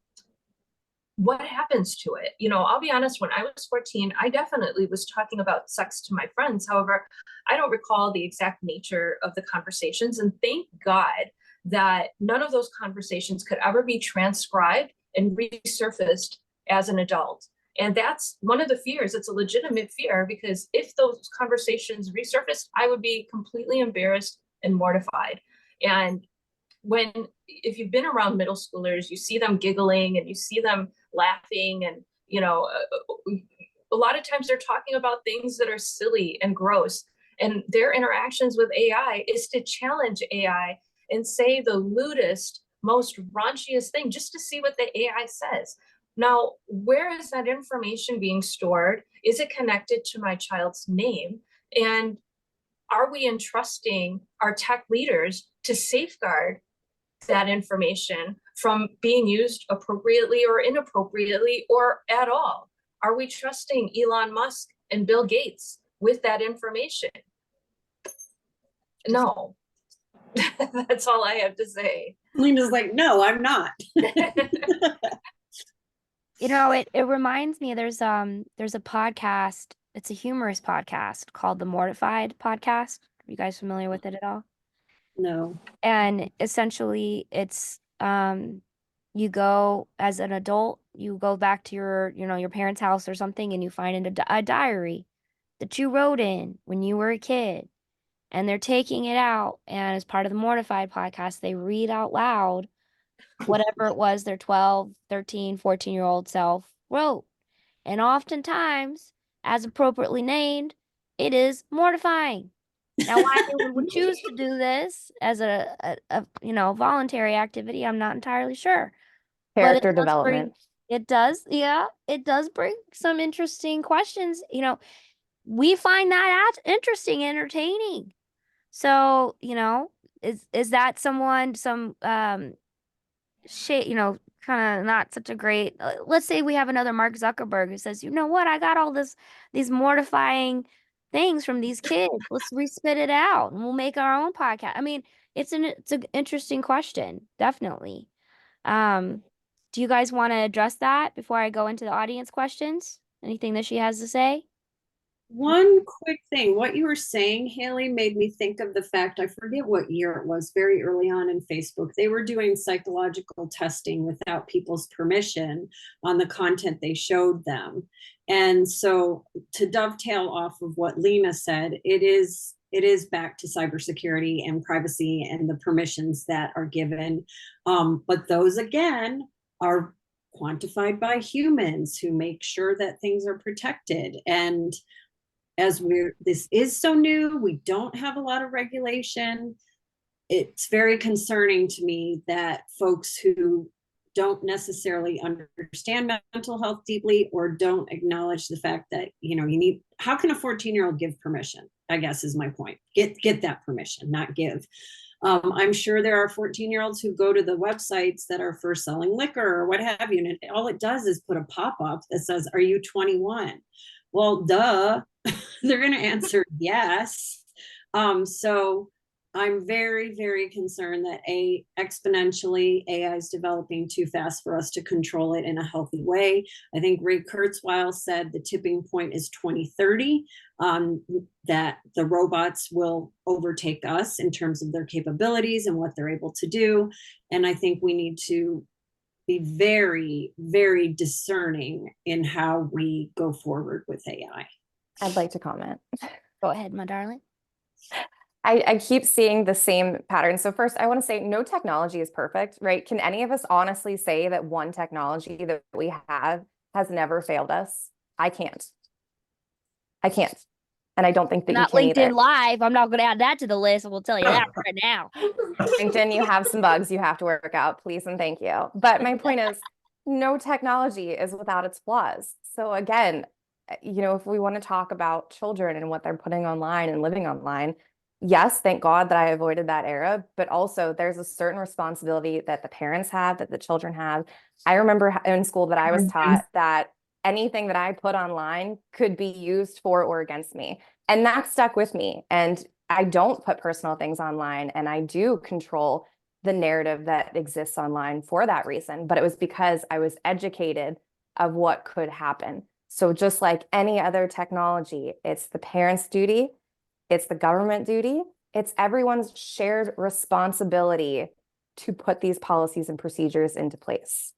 what happens to it? I'll be honest, when I was 14, I definitely was talking about sex to my friends. However, I don't recall the exact nature of the conversations. And thank God that none of those conversations could ever be transcribed and resurfaced as an adult. And that's one of the fears. It's a legitimate fear, because if those conversations resurfaced, I would be completely embarrassed and mortified. And if you've been around middle schoolers, you see them giggling and you see them laughing, and a lot of times they're talking about things that are silly and gross, and their interactions with AI is to challenge AI and say the lewdest, most raunchiest thing just to see what the AI says. Now, where is that information being stored? Is it connected to my child's name? And are we entrusting our tech leaders to safeguard that information from being used appropriately or inappropriately or at all? Are we trusting Elon Musk and Bill Gates with that information? No. That's all I have to say. Lena's like, no, I'm not. It reminds me, there's a podcast, it's a humorous podcast called the Mortified podcast. Are you guys familiar with it at all? No. And essentially it's you go as an adult, you go back to your parents' house or something, and you find a diary that you wrote in when you were a kid, and they're taking it out, and as part of the Mortified podcast, they read out loud whatever it was their 12, 13, 14-year-old self wrote. And oftentimes, as appropriately named, it is mortifying. Now, why anyone would choose to do this as a voluntary activity, I'm not entirely sure. Character But development. it does bring some interesting questions. We find that interesting, entertaining. So, is that some shit, kind of not such a great, let's say we have another Mark Zuckerberg who says, you know what, I got all these mortifying things from these kids. Let's respit it out and we'll make our own podcast. I mean, it's an interesting question, definitely. Do you guys want to address that before I go into the audience questions? Anything that she has to say? One quick thing, what you were saying, Haley, made me think of the fact, I forget what year it was, very early on in Facebook, they were doing psychological testing without people's permission on the content they showed them. And so to dovetail off of what Lena said, it is back to cybersecurity and privacy and the permissions that are given. But those again are quantified by humans who make sure that things are protected. And as this is so new, we don't have a lot of regulation. It's very concerning to me that folks who don't necessarily understand mental health deeply or don't acknowledge the fact that, you need, how can a 14-year-old give permission? I guess is my point. Get that permission, not give. I'm sure there are 14-year-olds who go to the websites that are for selling liquor or what have you, and all it does is put a pop-up that says, "Are you 21?" Well, duh. They're going to answer yes. So I'm very, very concerned that exponentially AI is developing too fast for us to control it in a healthy way. I think Ray Kurzweil said the tipping point is 2030, that the robots will overtake us in terms of their capabilities and what they're able to do. And I think we need to be very, very discerning in how we go forward with AI. I'd like to comment. Go ahead, my darling. I keep seeing the same pattern. So first, I want to say no technology is perfect, right? Can any of us honestly say that one technology that we have has never failed us? I can't. I can't. And I don't think that Not you can LinkedIn either. Live. I'm not going to add that to the list. I will tell you that right now. LinkedIn, you have some bugs you have to work out, please and thank you. But my point is, no technology is without its flaws. So again, if we want to talk about children and what they're putting online and living online, yes, thank God that I avoided that era, but also there's a certain responsibility that the parents have, that the children have. I remember in school that I was taught that anything that I put online could be used for or against me. And that stuck with me. And I don't put personal things online, and I do control the narrative that exists online for that reason. But it was because I was educated of what could happen. So just like any other technology, it's the parents' duty, it's the government duty, it's everyone's shared responsibility to put these policies and procedures into place.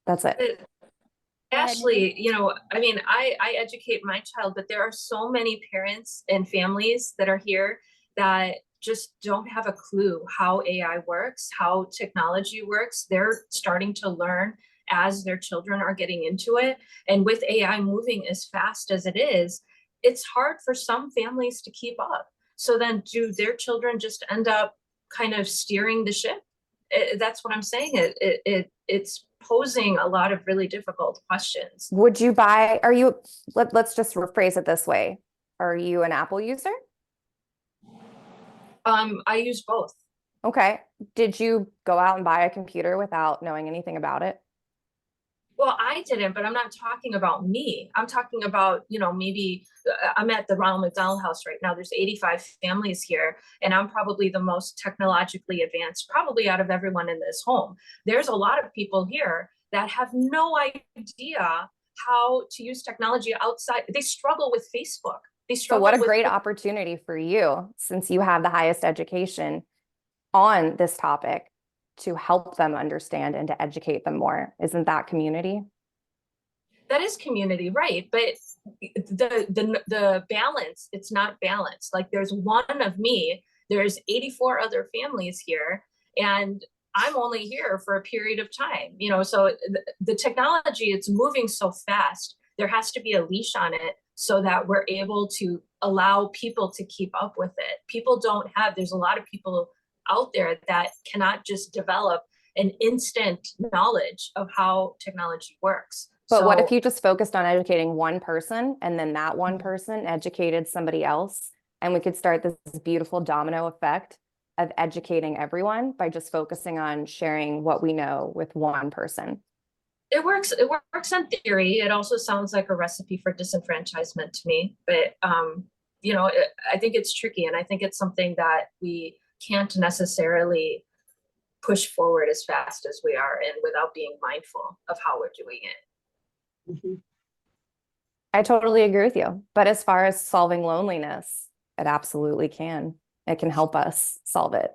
That's it. Ashley, I educate my child, but there are so many parents and families that are here that just don't have a clue how AI works, how technology works. They're starting to learn as their children are getting into it. And with AI moving as fast as it is, it's hard for some families to keep up. So then do their children just end up kind of steering the ship? That's what I'm saying. It's posing a lot of really difficult questions. Let's just rephrase it this way. Are you an Apple user? I use both. Okay. Did you go out and buy a computer without knowing anything about it? Well, I didn't, but I'm not talking about me. I'm talking about, maybe I'm at the Ronald McDonald House right now. There's 85 families here, and I'm probably the most technologically advanced, probably out of everyone in this home. There's a lot of people here that have no idea how to use technology outside. They struggle with Facebook. So what a great opportunity for you, since you have the highest education on this topic, to help them understand and to educate them more. Isn't that community? That is community, right? But the balance, it's not balanced. Like there's one of me, there's 84 other families here, and I'm only here for a period of time. So the technology, it's moving so fast. There has to be a leash on it so that we're able to allow people to keep up with it. There's a lot of people out there that cannot just develop an instant knowledge of how technology works. But what if you just focused on educating one person, and then that one person educated somebody else, and we could start this beautiful domino effect of educating everyone by just focusing on sharing what we know with one person? It works in theory. It also sounds like a recipe for disenfranchisement to me. But I think it's tricky, and I think it's something that we can't necessarily push forward as fast as we are, and without being mindful of how we're doing it. Mm-hmm. I totally agree with you. But as far as solving loneliness, it absolutely can. It can help us solve it,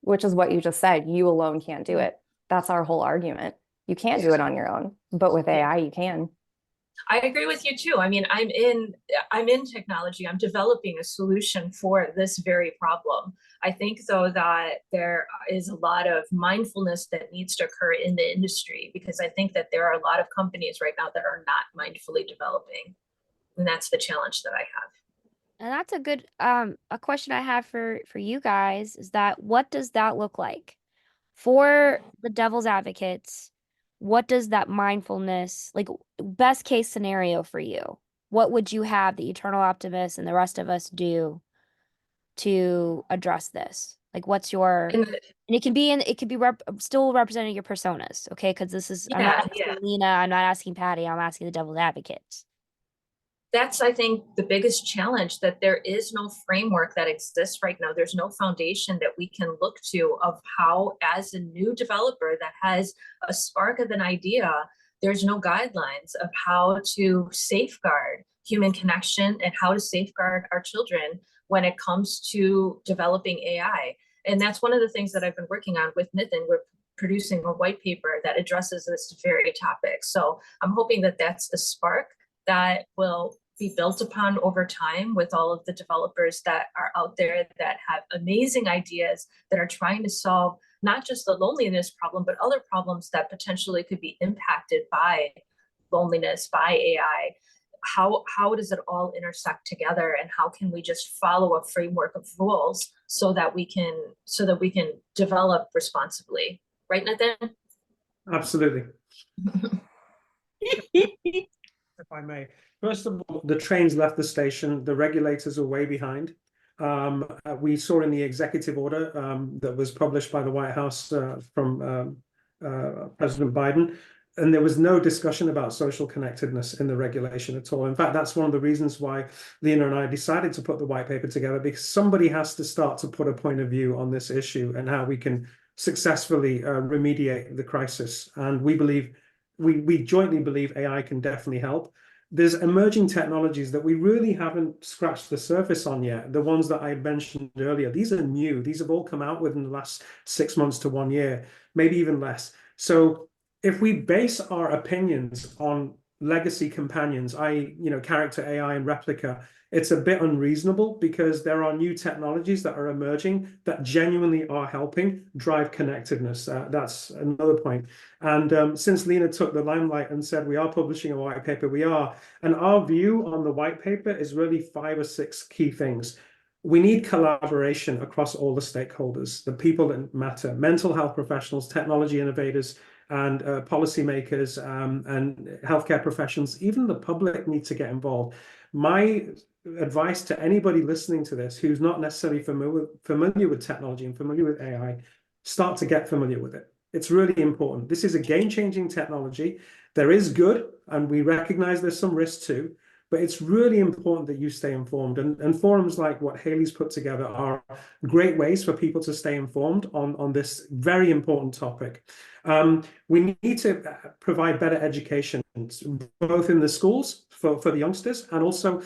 which is what you just said. You alone can't do it. That's our whole argument. You can't do it on your own, but with AI, you can. I agree with you too. I mean, I'm in technology. I'm developing a solution for this very problem. I think though that there is a lot of mindfulness that needs to occur in the industry, because I think that there are a lot of companies right now that are not mindfully developing. And that's the challenge that I have. And that's a good a question I have for you guys is that what does that look like? For the devil's advocates, what does that mindfulness, like best case scenario for you? What would you have the Eternal Optimist and the rest of us do to address this? Like what's your And and it could be still representing your personas, okay? Because this is I'm not yeah, asking yeah. Lena, I'm not asking Patty, I'm asking the devil's advocates. That's, I think, the biggest challenge, that there is no framework that exists right now. There's no foundation that we can look to of how, as a new developer that has a spark of an idea, there's no guidelines of how to safeguard human connection and how to safeguard our children when it comes to developing AI. And that's one of the things that I've been working on with Nitin. We're producing a white paper that addresses this very topic. So I'm hoping that that's the spark that will be built upon over time with all of the developers that are out there that have amazing ideas that are trying to solve not just the loneliness problem, but other problems that potentially could be impacted by loneliness, by AI. How does it all intersect together, and how can we just follow a framework of rules so that we can develop responsibly? Right, Nathan? Absolutely. If I may. First of all, the trains left the station. The regulators are way behind. We saw in the executive order that was published by the White House from President Biden, and there was no discussion about social connectedness in the regulation at all. In fact, that's one of the reasons why Lena and I decided to put the white paper together, because somebody has to start to put a point of view on this issue and how we can successfully remediate the crisis. And we believe we jointly believe AI can definitely help. There's emerging technologies that we really haven't scratched the surface on yet. The ones that I mentioned earlier, these are new. These have all come out within the last 6 months to 1 year, maybe even less. So if we base our opinions on legacy companions, i.e., character AI and replica, it's a bit unreasonable, because there are new technologies that are emerging that genuinely are helping drive connectedness. That's another point. And since Lena took the limelight and said we are publishing a white paper, we are. And our view on the white paper is really 5 or 6 key things. We need collaboration across all the stakeholders, the people that matter: mental health professionals, technology innovators, and policymakers, and healthcare professions. Even the public need to get involved. My advice to anybody listening to this who's not necessarily familiar with technology and familiar with AI: start to get familiar with it. It's really important. This is a game-changing technology. There is good, and we recognize there's some risk too, but it's really important that you stay informed. And forums like what Haley's put together are great ways for people to stay informed on this very important topic. We need to provide better education, both in the schools for the youngsters, and also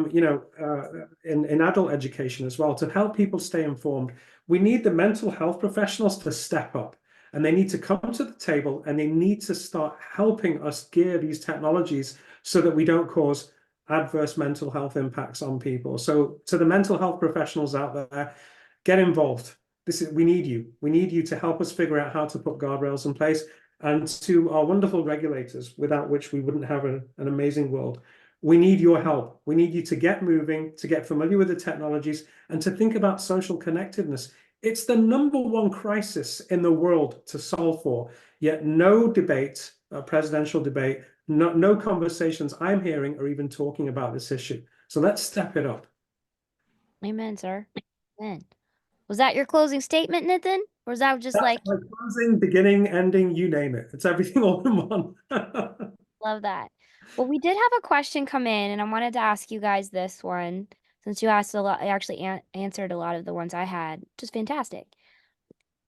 in adult education as well, to help people stay informed. We need the mental health professionals to step up, and they need to come to the table, and they need to start helping us gear these technologies so that we don't cause adverse mental health impacts on people. So to the mental health professionals out there, get involved. We need you. We need you to help us figure out how to put guardrails in place. And to our wonderful regulators, without which we wouldn't have an amazing world, we need your help. We need you to get moving, to get familiar with the technologies, and to think about social connectedness. It's the #1 crisis in the world to solve for, yet no debate, presidential debate, no conversations I'm hearing are even talking about this issue. So let's step it up. Amen, sir. Amen. Was that your closing statement, Nathan? Or was that just like Like closing, beginning, ending, you name it. It's everything all in one. love that? Well, we did have a question come in, and I wanted to ask you guys this one since you asked a lot. I actually answered a lot of the ones I had, which is fantastic.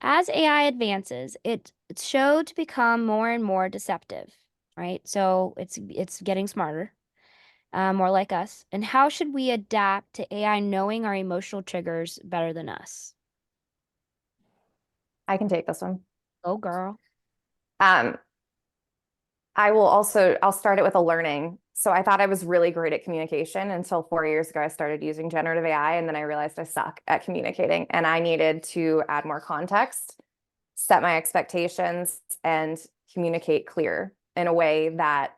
As AI advances, it's showed to become more and more deceptive, right? So it's getting smarter. more like us? And how should we adapt to AI knowing our emotional triggers better than us? I can take this one. Go, girl. Um, I'll start it with a learning. So I thought I was really great at communication until 4 years ago. I started using generative AI, and then I realized I suck at communicating and I needed to add more context, set my expectations, and communicate clear in a way that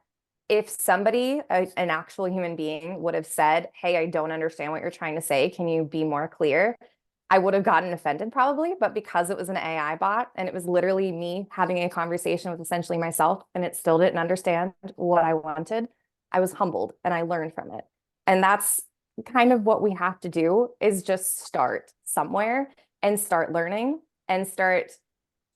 if somebody, an actual human being, would have said, "Hey, I don't understand what you're trying to say. Can you be more clear?" I would have gotten offended probably, but because it was an AI bot and it was literally me having a conversation with essentially myself and it still didn't understand what I wanted, I was humbled and I learned from it. And that's kind of what we have to do, is just start somewhere and start learning and start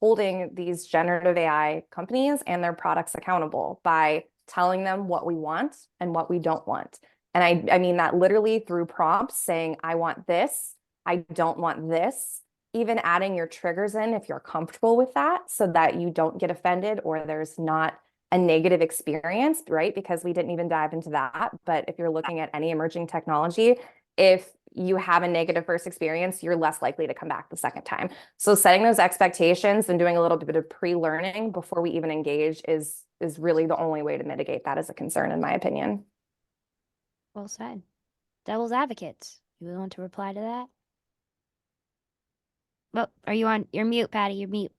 holding these generative AI companies and their products accountable by telling them what we want and what we don't want. And I mean that literally through prompts saying, I want this, I don't want this, even adding your triggers in if you're comfortable with that so that you don't get offended or there's not a negative experience, right? Because we didn't even dive into that. But if you're looking at any emerging technology, if you have a negative first experience, you're less likely to come back the second time. So setting those expectations and doing a little bit of pre-learning before we even engage is really the only way to mitigate that as a concern, in my opinion. Well said. Devil's advocates. You want to reply to that? Well, are you on? You're mute, Patty. You're mute.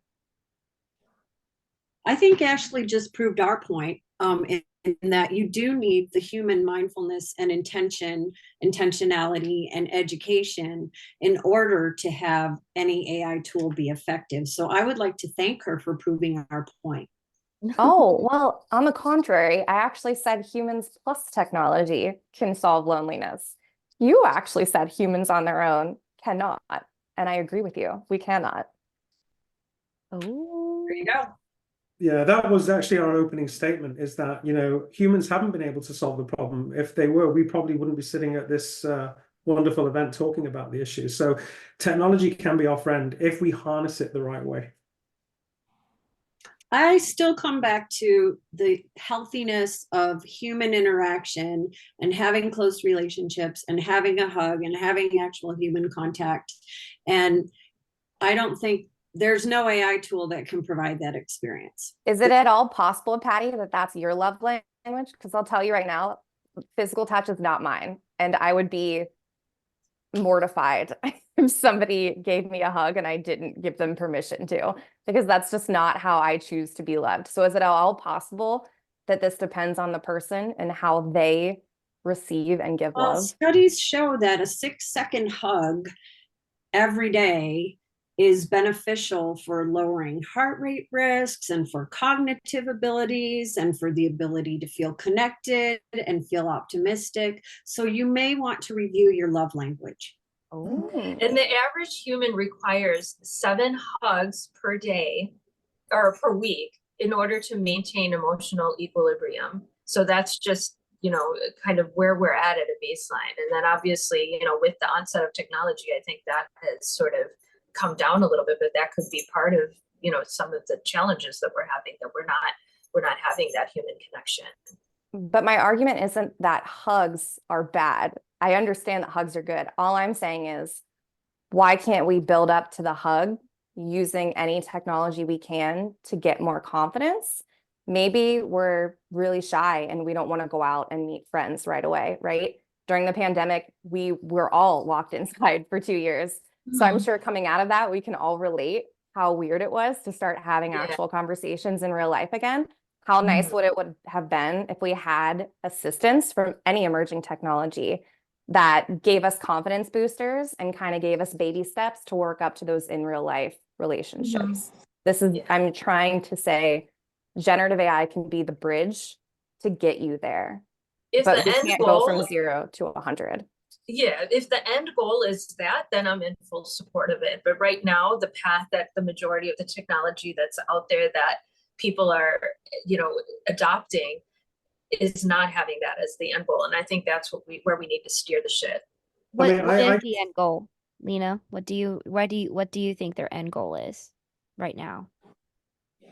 I think Ashley just proved our point, in that you do need the human mindfulness and intentionality, and education in order to have any AI tool be effective. So I would like to thank her for proving our point. Oh, well, on the contrary, I actually said humans plus technology can solve loneliness. You actually said humans on their own cannot. And I agree with you. We cannot. Oh. There you go. Yeah, that was actually our opening statement, is that, humans haven't been able to solve the problem. If they were, we probably wouldn't be sitting at this wonderful event talking about the issue. So technology can be our friend if we harness it the right way. I still come back to the healthiness of human interaction and having close relationships and having a hug and having actual human contact. And I don't think there's no AI tool that can provide that experience. Is it at all possible, Patty, that that's your love language? Because I'll tell you right now, physical touch is not mine. And I would be mortified if somebody gave me a hug and I didn't give them permission to, because that's just not how I choose to be loved. So is it at all possible that this depends on the person and how they receive and give Well, love? studies show that a 6-second hug every day is beneficial for lowering heart rate risks and for cognitive abilities and for the ability to feel connected and feel optimistic. So you may want to review your love language. Oh. And the average human requires 7 hugs per day or per week in order to maintain emotional equilibrium. So that's just, kind of where we're at a baseline. And then obviously, with the onset of technology, I think that has sort of come down a little bit, but that could be part of, some of the challenges that we're having, that we're not having that human connection. But my argument isn't that hugs are bad. I understand that hugs are good. All I'm saying is, why can't we build up to the hug using any technology we can to get more confidence? Maybe we're really shy and we don't want to go out and meet friends right away, right? During the pandemic, we were all locked inside for 2 years. So I'm sure coming out of that, we can all relate how weird it was to start having actual conversations in real life again. How nice would it have been if we had assistance from any emerging technology that gave us confidence boosters and kind of gave us baby steps to work up to those in real life relationships. This is, I'm trying to say, generative AI can be the bridge to get you there. But we can't go from 0 to 100. Yeah, if the end goal is that, then I'm in full support of it. But right now, the path that the majority of the technology that's out there that people are, adopting is not having that as the end goal. And I think that's where we need to steer the ship. What is the end goal, Lena? What do you think their end goal is right now?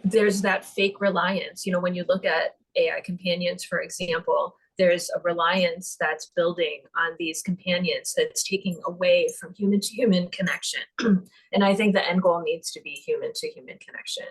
There's that fake reliance. When you look at AI companions, for example, there's a reliance that's building on these companions that's taking away from human to human connection. And I think the end goal needs to be human to human connection.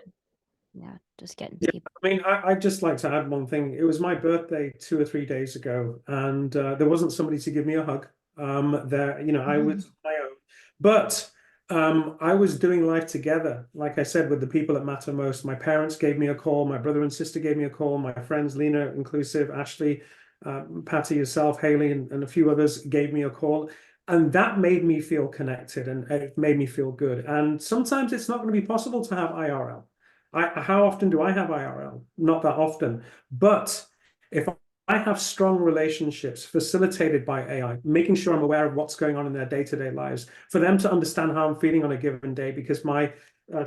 Yeah, just getting Yeah, people. I mean, I'd just like to add one thing. It was my birthday 2 or 3 days ago, and there wasn't somebody to give me a hug. There, you know, I was on my own, but I was doing life together, like I said, with the people that matter most. My parents gave me a call, my brother and sister gave me a call, my friends, Lena, inclusive, Ashley, Patty, yourself, Haley, and a few others gave me a call. And that made me feel connected and it made me feel good. And sometimes it's not going to be possible to have IRL. How often do I have IRL? Not that often. But if I have strong relationships facilitated by AI, making sure I'm aware of what's going on in their day-to-day lives, for them to understand how I'm feeling on a given day, because my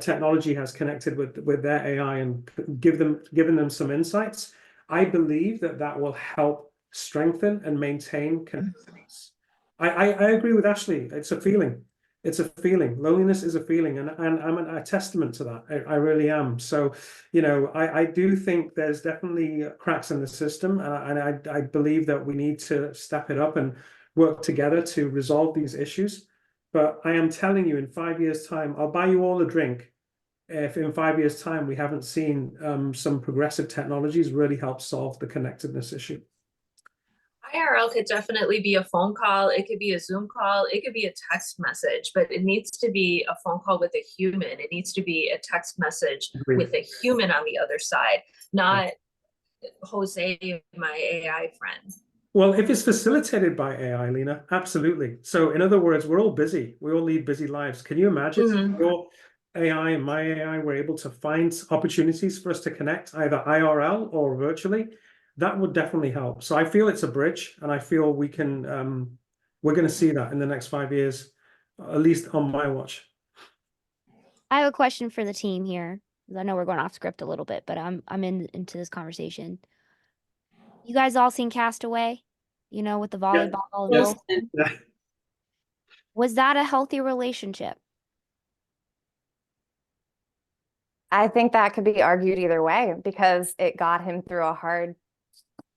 technology has connected with their AI and given them some insights, I believe that that will help strengthen and maintain connectedness. I agree with Ashley. It's a feeling. It's a feeling. Loneliness is a feeling, and I'm a testament to that. I really am. So, you know, I do think there's definitely cracks in the system, and I believe that we need to step it up and work together to resolve these issues. But I am telling you, in 5 years' time, I'll buy you all a drink if in 5 years' time we haven't seen some progressive technologies really help solve the connectedness issue. IRL could definitely be a phone call. It could be a Zoom call. It could be a text message, but it needs to be a phone call with a human. It needs to be a text message Agreed. with a human on the other side, not Jose, my AI friend. Well, if it's facilitated by AI, Lena, absolutely. So in other words, we're all busy. We all lead busy lives. Can you imagine if your AI and my AI were able to find opportunities for us to connect either IRL or virtually? That would definitely help. So I feel it's a bridge, and I feel we can we're going to see that in the next 5 years, at least on my watch. I have a question for the team here, because I know we're going off script a little bit, but I'm into this conversation. You guys all seen Castaway? You know, with the volleyball and Yes. Wilson? Yeah. Was that a healthy relationship? I think that could be argued either way because it got him through a hard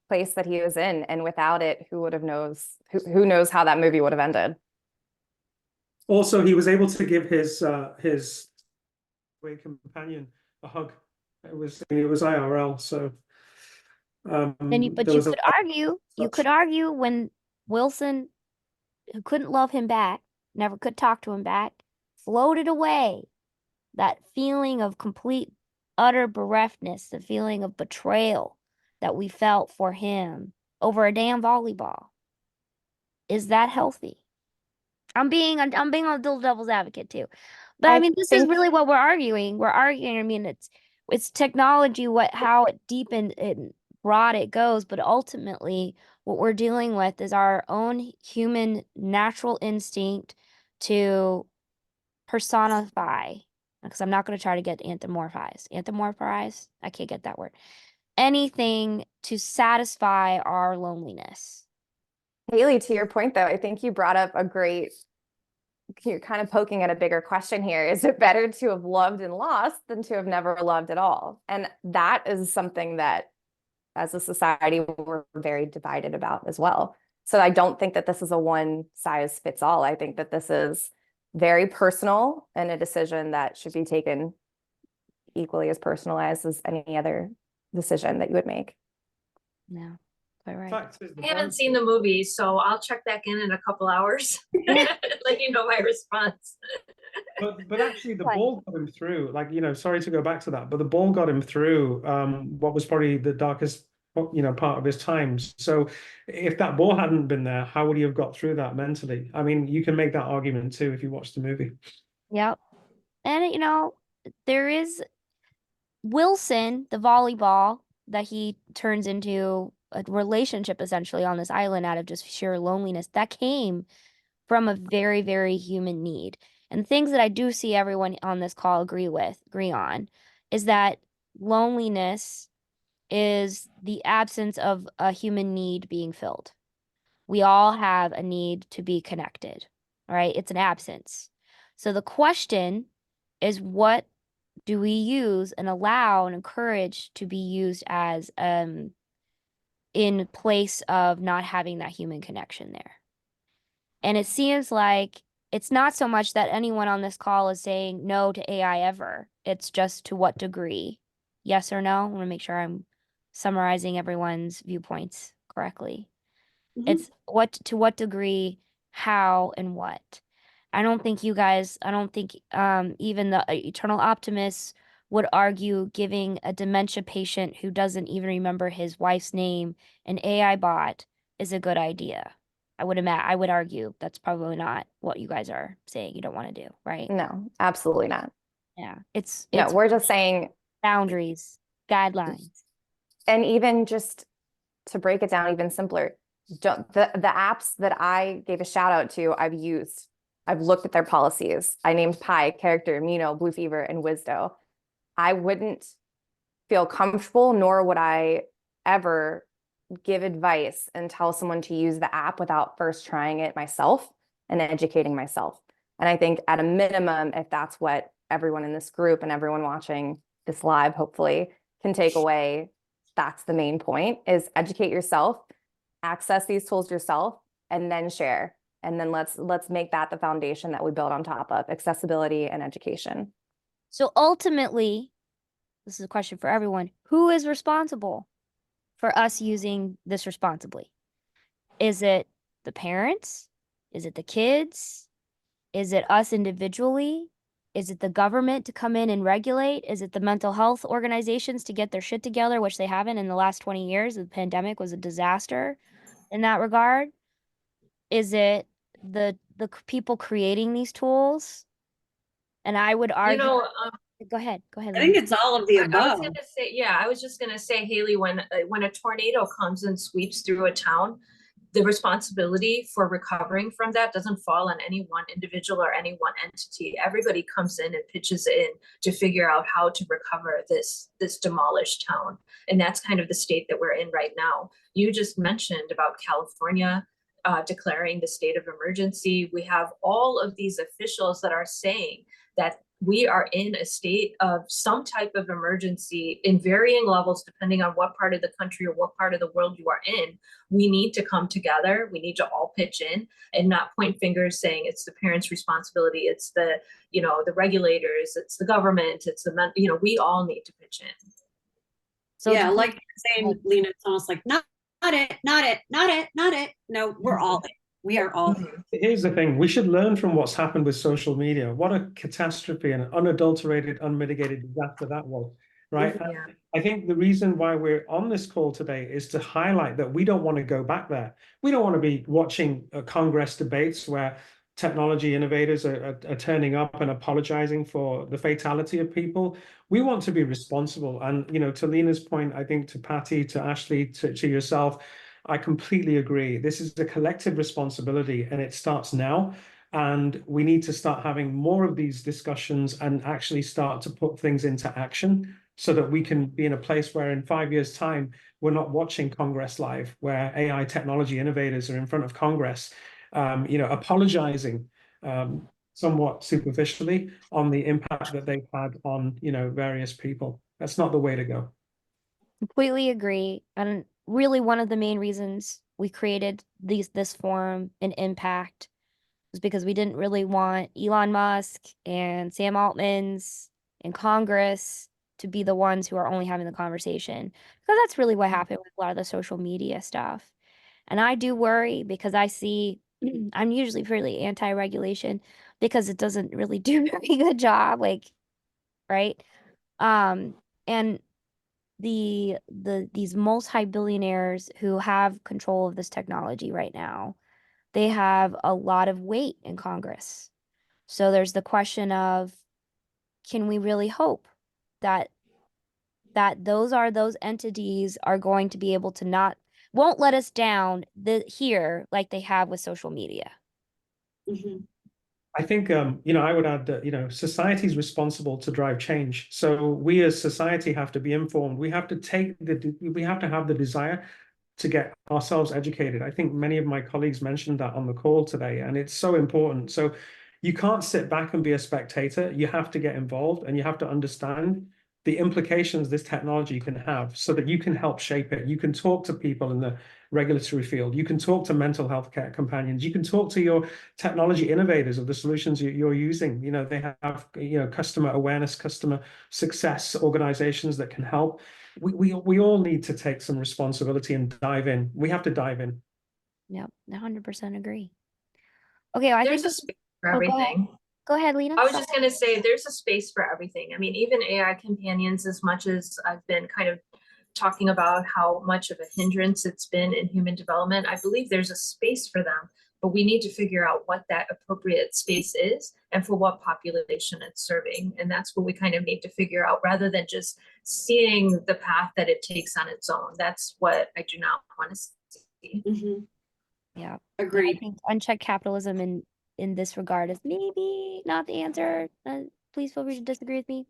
place that he was in, and without it, who knows how that movie would have ended. Also, he was able to give his companion a hug. It was IRL, so But there you was could argue, when Wilson, who couldn't love him back, never could talk to him back, floated away. That feeling of complete, utter bereftness, the feeling of betrayal that we felt for him over a damn volleyball. Is that healthy? I'm being a little devil's advocate too. But I mean, this is really what we're arguing. I mean, it's technology, how it deepened and broad it goes, but ultimately what we're dealing with is our own human natural instinct to personify, because I'm not going to try to get anthropomorphize. I can't get that word. Anything to satisfy our loneliness. Haley, to your point, though, I think you brought up you're kind of poking at a bigger question here. Is it better to have loved and lost than to have never loved at all? And that is something that, as a society, we're very divided about as well. So I don't think that this is a one size fits all. I think that this is very personal and a decision that should be taken equally as personalized as any other decision that you would make. No, quite right. I haven't seen the movie, so I'll check back in a couple hours. Let you know my response. But actually the ball got him through. Like, you know, sorry to go back to that, but the ball got him through what was probably the darkest, you know, part of his times. So if that ball hadn't been there, how would he have got through that mentally? I mean, you can make that argument too if you watch the movie. Yep. And you know, there is Wilson, the volleyball that he turns into a relationship essentially on this island out of just sheer loneliness, that came from a very, very human need. And things that I do see everyone on this call agree on, is that loneliness is the absence of a human need being filled. We all have a need to be connected, right? It's an absence. So the question is, what do we use and allow and encourage to be used as in place of not having that human connection there. And it seems like it's not so much that anyone on this call is saying no to AI ever. It's just to what degree. Yes or no? I want to make sure I'm summarizing everyone's viewpoints correctly. It's to what degree, how, and what. I don't think even the Eternal Optimists would argue giving a dementia patient who doesn't even remember his wife's name an AI bot is a good idea. I would argue that's probably not what you guys are saying you don't want to do, right? No, absolutely not. Yeah. It's we're just saying boundaries, guidelines. And even just to break it down even simpler, the apps that I gave a shout out to, I've used. I've looked at their policies. I named Pi, Character, Mino, Blue Fever, and Wisdo. I wouldn't feel comfortable, nor would I ever give advice and tell someone to use the app without first trying it myself and educating myself. And I think at a minimum, if that's what everyone in this group and everyone watching this live, hopefully, can take away, that's the main point, is educate yourself, access these tools yourself, and then share. And then let's make that the foundation that we build on top of accessibility and education. So ultimately, this is a question for everyone. Who is responsible for us using this responsibly? Is it the parents? Is it the kids? Is it us individually? Is it the government to come in and regulate? Is it the mental health organizations to get their shit together, which they haven't in the last 20 years? The pandemic was a disaster in that regard. Is it the people creating these tools? And I would argue, go ahead, I Lynn. think it's all of the above. I was just gonna say, Haley, when a tornado comes and sweeps through a town, the responsibility for recovering from that doesn't fall on any one individual or any one entity. Everybody comes in and pitches in to figure out how to recover this demolished town. And that's kind of the state that we're in right now. You just mentioned about California declaring the state of emergency. We have all of these officials that are saying that we are in a state of some type of emergency in varying levels, depending on what part of the country or what part of the world you are in. We need to come together. We need to all pitch in and not point fingers saying it's the parents' responsibility. It's the regulators, it's the government, it's the we all need to pitch in. So yeah, like you're saying, Lena, it's almost like not it. No, we're all it. We are all. Here's the thing. We should learn from what's happened with social media. What a catastrophe and an unadulterated, unmitigated disaster that was, right? Yeah. I think the reason why we're on this call today is to highlight that we don't want to go back there. We don't want to be watching Congress debates where technology innovators are turning up and apologizing for the fatality of people. We want to be responsible. And, to Lena's point, I think to Patty, to Ashley, to yourself, I completely agree. This is a collective responsibility and it starts now. And we need to start having more of these discussions and actually start to put things into action so that we can be in a place where in 5 years' time, we're not watching Congress live, where AI technology innovators are in front of Congress, apologizing somewhat superficially on the impact that they've had on, various people. That's not the way to go. Completely agree. And really one of the main reasons we created this forum and Impact was because we didn't really want Elon Musk and Sam Altman's and Congress to be the ones who are only having the conversation. Because that's really what happened with a lot of the social media stuff. And I do worry because I see I'm usually fairly anti-regulation because it doesn't really do a very good job, right? And these multi-billionaires who have control of this technology right now, they have a lot of weight in Congress. So there's the question of, can we really hope that those entities are going to be able to won't let us down here like they have with social media? Mm-hmm. I think, I would add that, society is responsible to drive change. So we as society have to be informed. We have to have the desire to get ourselves educated. I think many of my colleagues mentioned that on the call today, and it's so important. So you can't sit back and be a spectator. You have to get involved and you have to understand the implications this technology can have so that you can help shape it. You can talk to people in the regulatory field. You can talk to mental health care companions. You can talk to your technology innovators of the solutions you're using. You know, they have, you know, customer awareness, customer success organizations that can help. We all need to take some responsibility and dive in. We have to dive in. Yep, 100% agree. Okay, I There's think a space for go ahead. everything. Go ahead, Lena. I was just going to say there's a space for everything. I mean, even AI companions, as much as I've been kind of talking about how much of a hindrance it's been in human development, I believe there's a space for them, but we need to figure out what that appropriate space is and for what population it's serving. And that's what we kind of need to figure out rather than just seeing the path that it takes on its own. That's what I do not want to see. Yeah, Agreed. I think unchecked capitalism in this regard is maybe not the answer. Please feel free to disagree with me.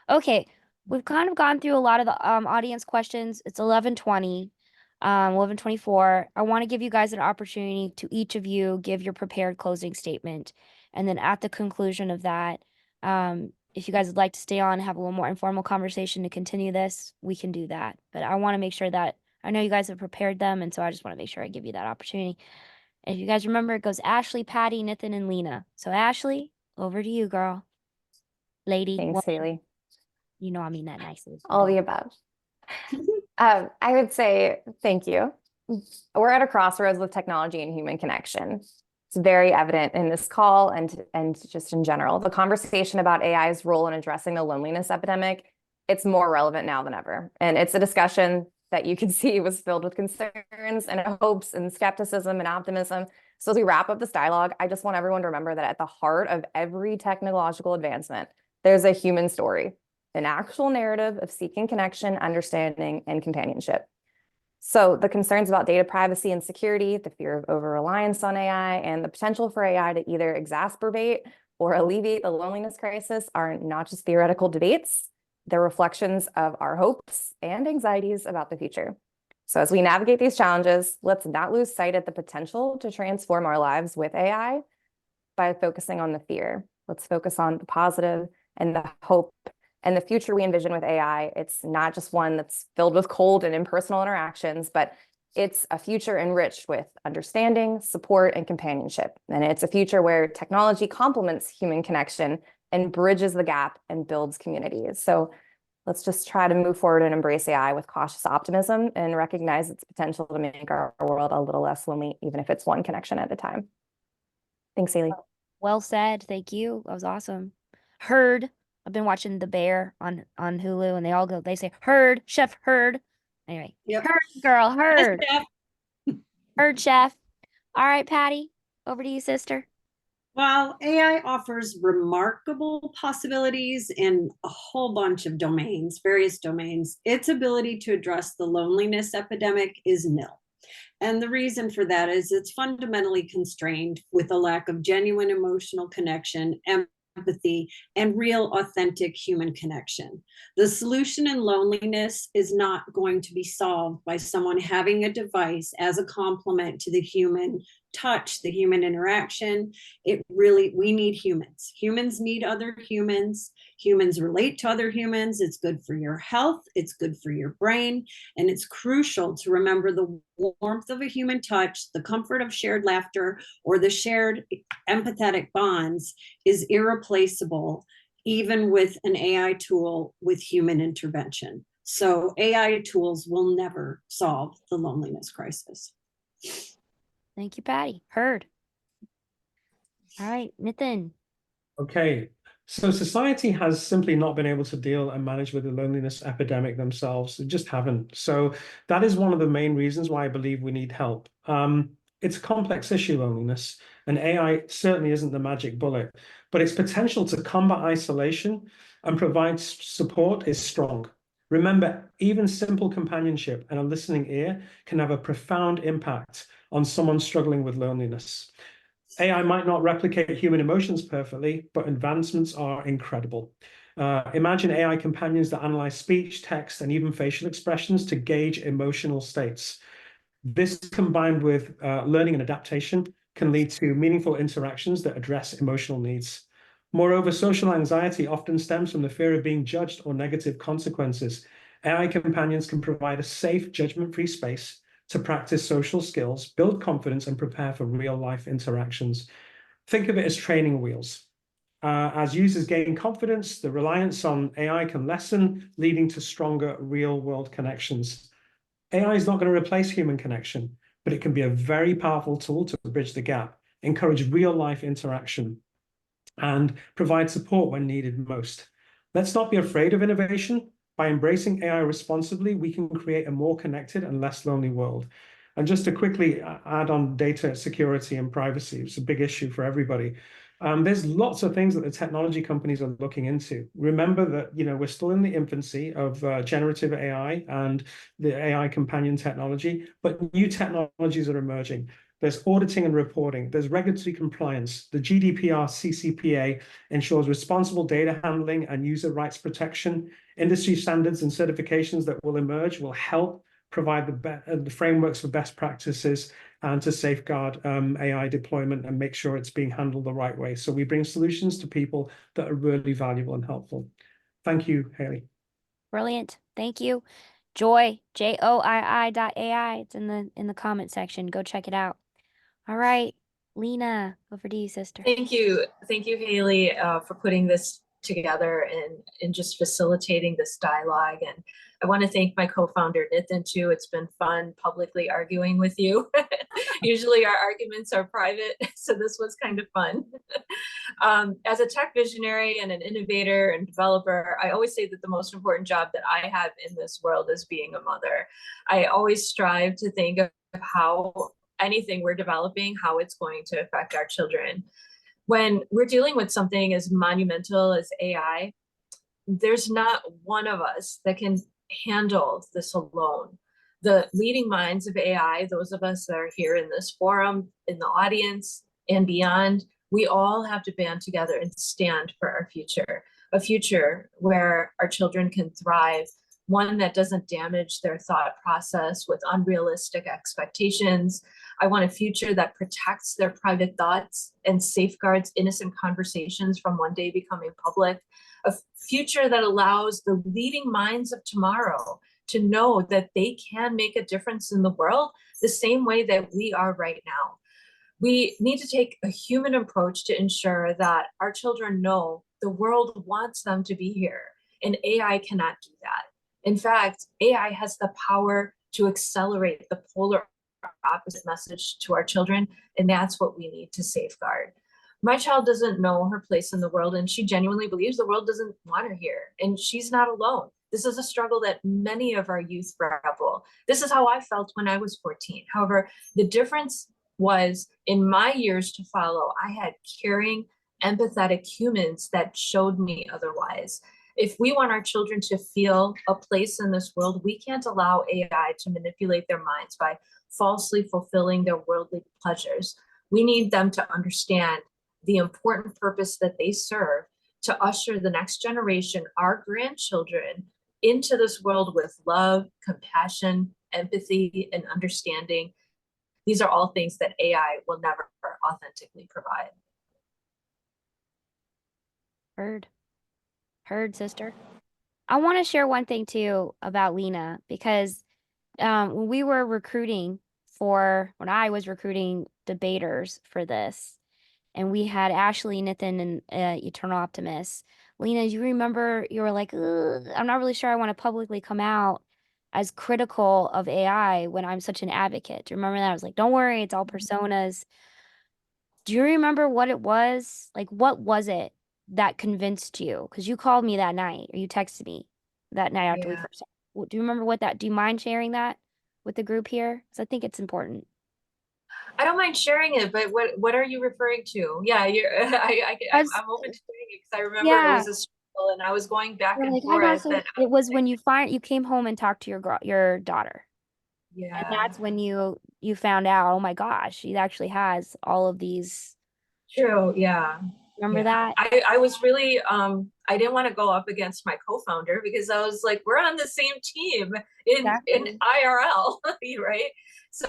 Okay, we've kind of gone through a lot of the audience questions. It's 11:20, 11:24. I want to give you guys an opportunity to each of you give your prepared closing statement, and then at the conclusion of that, if you guys would like to stay on and have a little more informal conversation to continue this, we can do that. But I want to make sure that I know you guys have prepared them, and so I just want to make sure I give you that opportunity. And if you guys remember, it goes Ashley, Patty, Nathan, and Lena. So Ashley, over to you, girl. Lady. Thanks, Well, Haley. you know I mean that nicely. All the above. I would say thank you. We're at a crossroads with technology and human connection. It's very evident in this call and just in general. The conversation about AI's role in addressing the loneliness epidemic, it's more relevant now than ever. And it's a discussion that you can see was filled with concerns and hopes and skepticism and optimism. So as we wrap up this dialogue, I just want everyone to remember that at the heart of every technological advancement, there's a human story, an actual narrative of seeking connection, understanding, and companionship. So the concerns about data privacy and security, the fear of over-reliance on AI, and the potential for AI to either exacerbate or alleviate the loneliness crisis are not just theoretical debates, they're reflections of our hopes and anxieties about the future. So as we navigate these challenges, let's not lose sight of the potential to transform our lives with AI by focusing on the fear. Let's focus on the positive and the hope and the future we envision with AI. It's not just one that's filled with cold and impersonal interactions, but it's a future enriched with understanding, support, and companionship. And it's a future where technology complements human connection and bridges the gap and builds communities. So let's just try to move forward and embrace AI with cautious optimism and recognize its potential to make our world a little less lonely, even if it's one connection at a time. Thanks, Haley. Well said. Thank you. That was awesome. Heard. I've been watching The Bear on Hulu, and they say, Heard, Chef Heard. Anyway, Yep. Heard, girl, Heard. Yes, Heard, Chef. All right, Patty, over to you, sister. While AI offers remarkable possibilities in a whole bunch of domains, various domains, its ability to address the loneliness epidemic is nil. And the reason for that is it's fundamentally constrained with a lack of genuine emotional connection, empathy, and real authentic human connection. The solution in loneliness is not going to be solved by someone having a device as a complement to the human touch, the human interaction. We need humans. Humans need other humans. Humans relate to other humans. It's good for your health. It's good for your brain. And it's crucial to remember the warmth of a human touch, the comfort of shared laughter, or the shared empathetic bonds is irreplaceable, even with an AI tool with human intervention. So AI tools will never solve the loneliness crisis. Thank you, Patty. Heard. All right, Nathan. Okay, so society has simply not been able to deal and manage with the loneliness epidemic themselves. They just haven't. So that is one of the main reasons why I believe we need help. It's a complex issue, loneliness, and AI certainly isn't the magic bullet, but its potential to combat isolation and provide support is strong. Remember, even simple companionship and a listening ear can have a profound impact on someone struggling with loneliness. AI might not replicate human emotions perfectly, but advancements are incredible. Imagine AI companions that analyze speech, text, and even facial expressions to gauge emotional states. This, combined with learning and adaptation, can lead to meaningful interactions that address emotional needs. Moreover, social anxiety often stems from the fear of being judged or negative consequences. AI companions can provide a safe, judgment-free space to practice social skills, build confidence, and prepare for real-life interactions. Think of it as training wheels. As users gain confidence, the reliance on AI can lessen, leading to stronger real-world connections. AI is not going to replace human connection, but it can be a very powerful tool to bridge the gap, encourage real-life interaction, and provide support when needed most. Let's not be afraid of innovation. By embracing AI responsibly, we can create a more connected and less lonely world. And just to quickly add on data security and privacy, it's a big issue for everybody. There's lots of things that the technology companies are looking into. Remember that we're still in the infancy of generative AI and the AI companion technology, but new technologies are emerging. There's auditing and reporting. There's regulatory compliance. The GDPR CCPA ensures responsible data handling and user rights protection. Industry standards and certifications that will emerge will help provide the frameworks for best practices and to safeguard AI deployment and make sure it's being handled the right way. So we bring solutions to people that are really valuable and helpful. Thank you, Haley. Brilliant. Thank you. Joy, JOII.ai. It's in the comment section. Go check it out. All right, Lena, over to you, sister. Thank you, Haley, for putting this together and just facilitating this dialogue. And I want to thank my co-founder Nitin too. It's been fun publicly arguing with you. Usually our arguments are private, so this was kind of fun. As a tech visionary and an innovator and developer, I always say that the most important job that I have in this world is being a mother. I always strive to think of how anything we're developing, how it's going to affect our children. When we're dealing with something as monumental as AI, there's not one of us that can handle this alone. The leading minds of AI, those of us that are here in this forum, in the audience, and beyond, we all have to band together and stand for our future, a future where our children can thrive, one that doesn't damage their thought process with unrealistic expectations. I want a future that protects their private thoughts and safeguards innocent conversations from one day becoming public. A future that allows the leading minds of tomorrow to know that they can make a difference in the world the same way that we are right now. We need to take a human approach to ensure that our children know the world wants them to be here, and AI cannot do that. In fact, AI has the power to accelerate the polar opposite message to our children, and that's what we need to safeguard. My child doesn't know her place in the world, and she genuinely believes the world doesn't want her here, and she's not alone. This is a struggle that many of our youth grapple. This is how I felt when I was 14. However, the difference was in my years to follow, I had caring, empathetic humans that showed me otherwise. If we want our children to feel a place in this world, we can't allow AI to manipulate their minds by falsely fulfilling their worldly pleasures. We need them to understand the important purpose that they serve to usher the next generation, our grandchildren, into this world with love, compassion, empathy, and understanding. These are all things that AI will never authentically provide. Heard, sister. I want to share one thing too about Lena, because when I was recruiting debaters for this, and we had Ashley, Nitin, and Eternal Optimist. Lena, you remember you were like, I'm not really sure I want to publicly come out as critical of AI when I'm such an advocate. Do you remember that? I was like, don't worry, it's all personas. Do you remember what it was? Like, what was it that convinced you? Because you called me that night, or you texted me that night after we first started. Do you remember do you mind sharing that with the group here? Because I think it's important. I don't mind sharing it, but what are you referring to? Yeah, I'm open to sharing it because I remember it was a struggle and I was going back and forth. It was when you came home and talked to your daughter. Yeah. And that's when you found out, oh my gosh, she actually has all of these. True, yeah. Remember that? I was really, I didn't want to go up against my co-founder because I was like, we're on the same team in IRL, right? So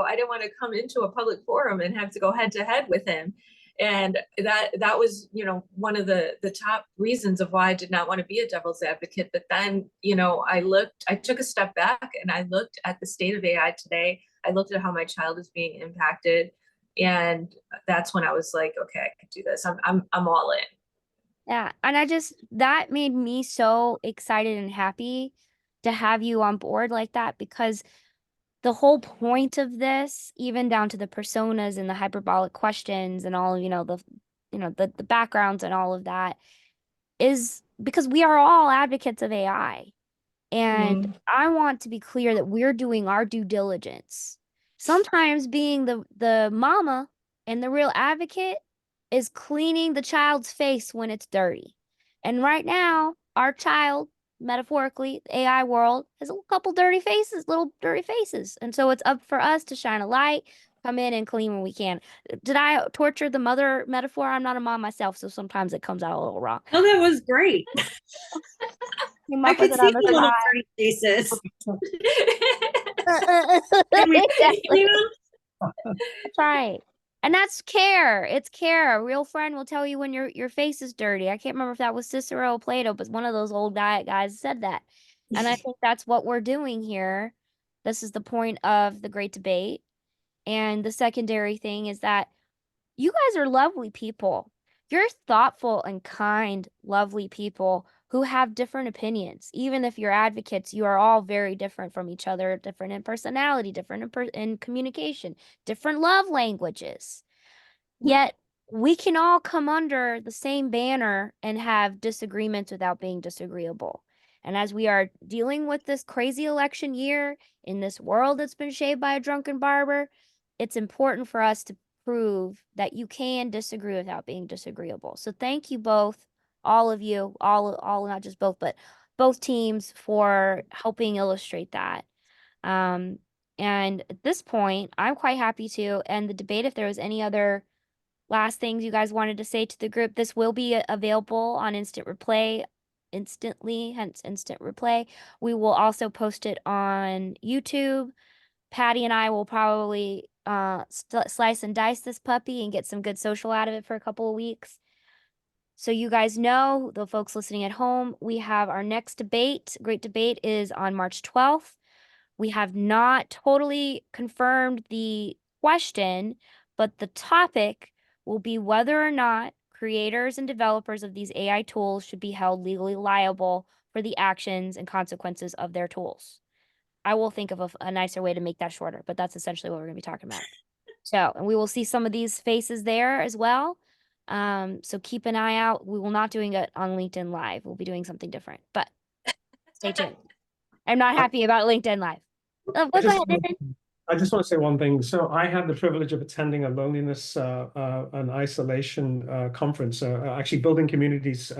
I didn't want to come into a public forum and have to go head to head with him. And that was, one of the top reasons of why I did not want to be a devil's advocate. But then, I took a step back and I looked at the state of AI today. I looked at how my child is being impacted. And that's when I was like, okay, I can do this. I'm all in. Yeah. And that made me so excited and happy to have you on board like that, because the whole point of this, even down to the personas and the hyperbolic questions and all, the backgrounds and all of that, is because we are all advocates of AI. And I want to be clear that we're doing our due diligence. Sometimes being the mama and the real advocate is cleaning the child's face when it's dirty. And right now, our child, metaphorically, the AI world, has a couple dirty faces, little dirty faces. And so it's up for us to shine a light, come in and clean when we can. Did I torture the mother metaphor? I'm not a mom myself, so sometimes it comes out a little wrong. No, that was great. Came I up with could it see on the the little fly. pretty faces. Exactly. You know? That's right. And that's care. It's care. A real friend will tell you when your face is dirty. I can't remember if that was Cicero or Plato, but one of those old guys said that. And I think that's what we're doing here. This is the point of the great debate. And the secondary thing is that you guys are lovely people. You're thoughtful and kind, lovely people who have different opinions. Even if you're advocates, you are all very different from each other, different in personality, different in communication, different love languages. Yet we can all come under the same banner and have disagreements without being disagreeable. And as we are dealing with this crazy election year in this world that's been shaped by a drunken barber, it's important for us to prove that you can disagree without being disagreeable. So thank you both, all of you, all not just both, but both teams for helping illustrate that. And at this point, I'm quite happy to end the debate. If there was any other last things you guys wanted to say to the group, this will be available on instant replay instantly, hence instant replay. We will also post it on YouTube. Patty and I will probably slice and dice this puppy and get some good social out of it for a couple of weeks. So you guys know, the folks listening at home, we have our next debate. Great debate is on March 12th. We have not totally confirmed the question, but the topic will be whether or not creators and developers of these AI tools should be held legally liable for the actions and consequences of their tools. I will think of a nicer way to make that shorter, but that's essentially what we're going to be talking about. So, and we will see some of these faces there as well. So keep an eye out. We will not doing it on LinkedIn Live. We'll be doing something different, but stay tuned. I'm not happy about LinkedIn Live. Oh, go ahead, Nathan. I just want to say one thing. So I had the privilege of attending a loneliness and isolation conference, actually building communities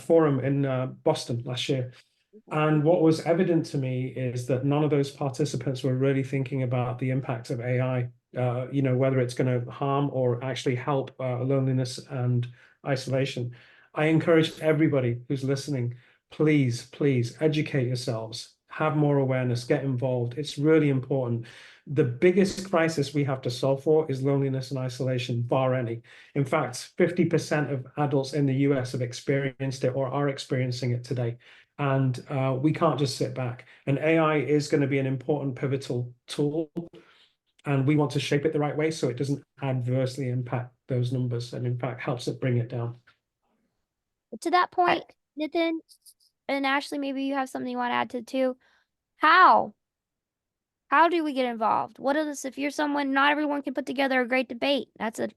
forum in Boston last year. And what was evident to me is that none of those participants were really thinking about the impact of AI, whether it's going to harm or actually help loneliness and isolation. I encourage everybody who's listening, please educate yourselves, have more awareness, get involved. It's really important. The biggest crisis we have to solve for is loneliness and isolation, bar any. In fact, 50% of adults in the US have experienced it or are experiencing it today. And we can't just sit back. And AI is going to be an important pivotal tool. And we want to shape it the right way so it doesn't adversely impact those numbers and in fact helps it bring it down. To that point, Nathan and Ashley, maybe you have something you want to add to too. How do we get involved? What are this? If you're someone, not everyone can put together a great debate. That's a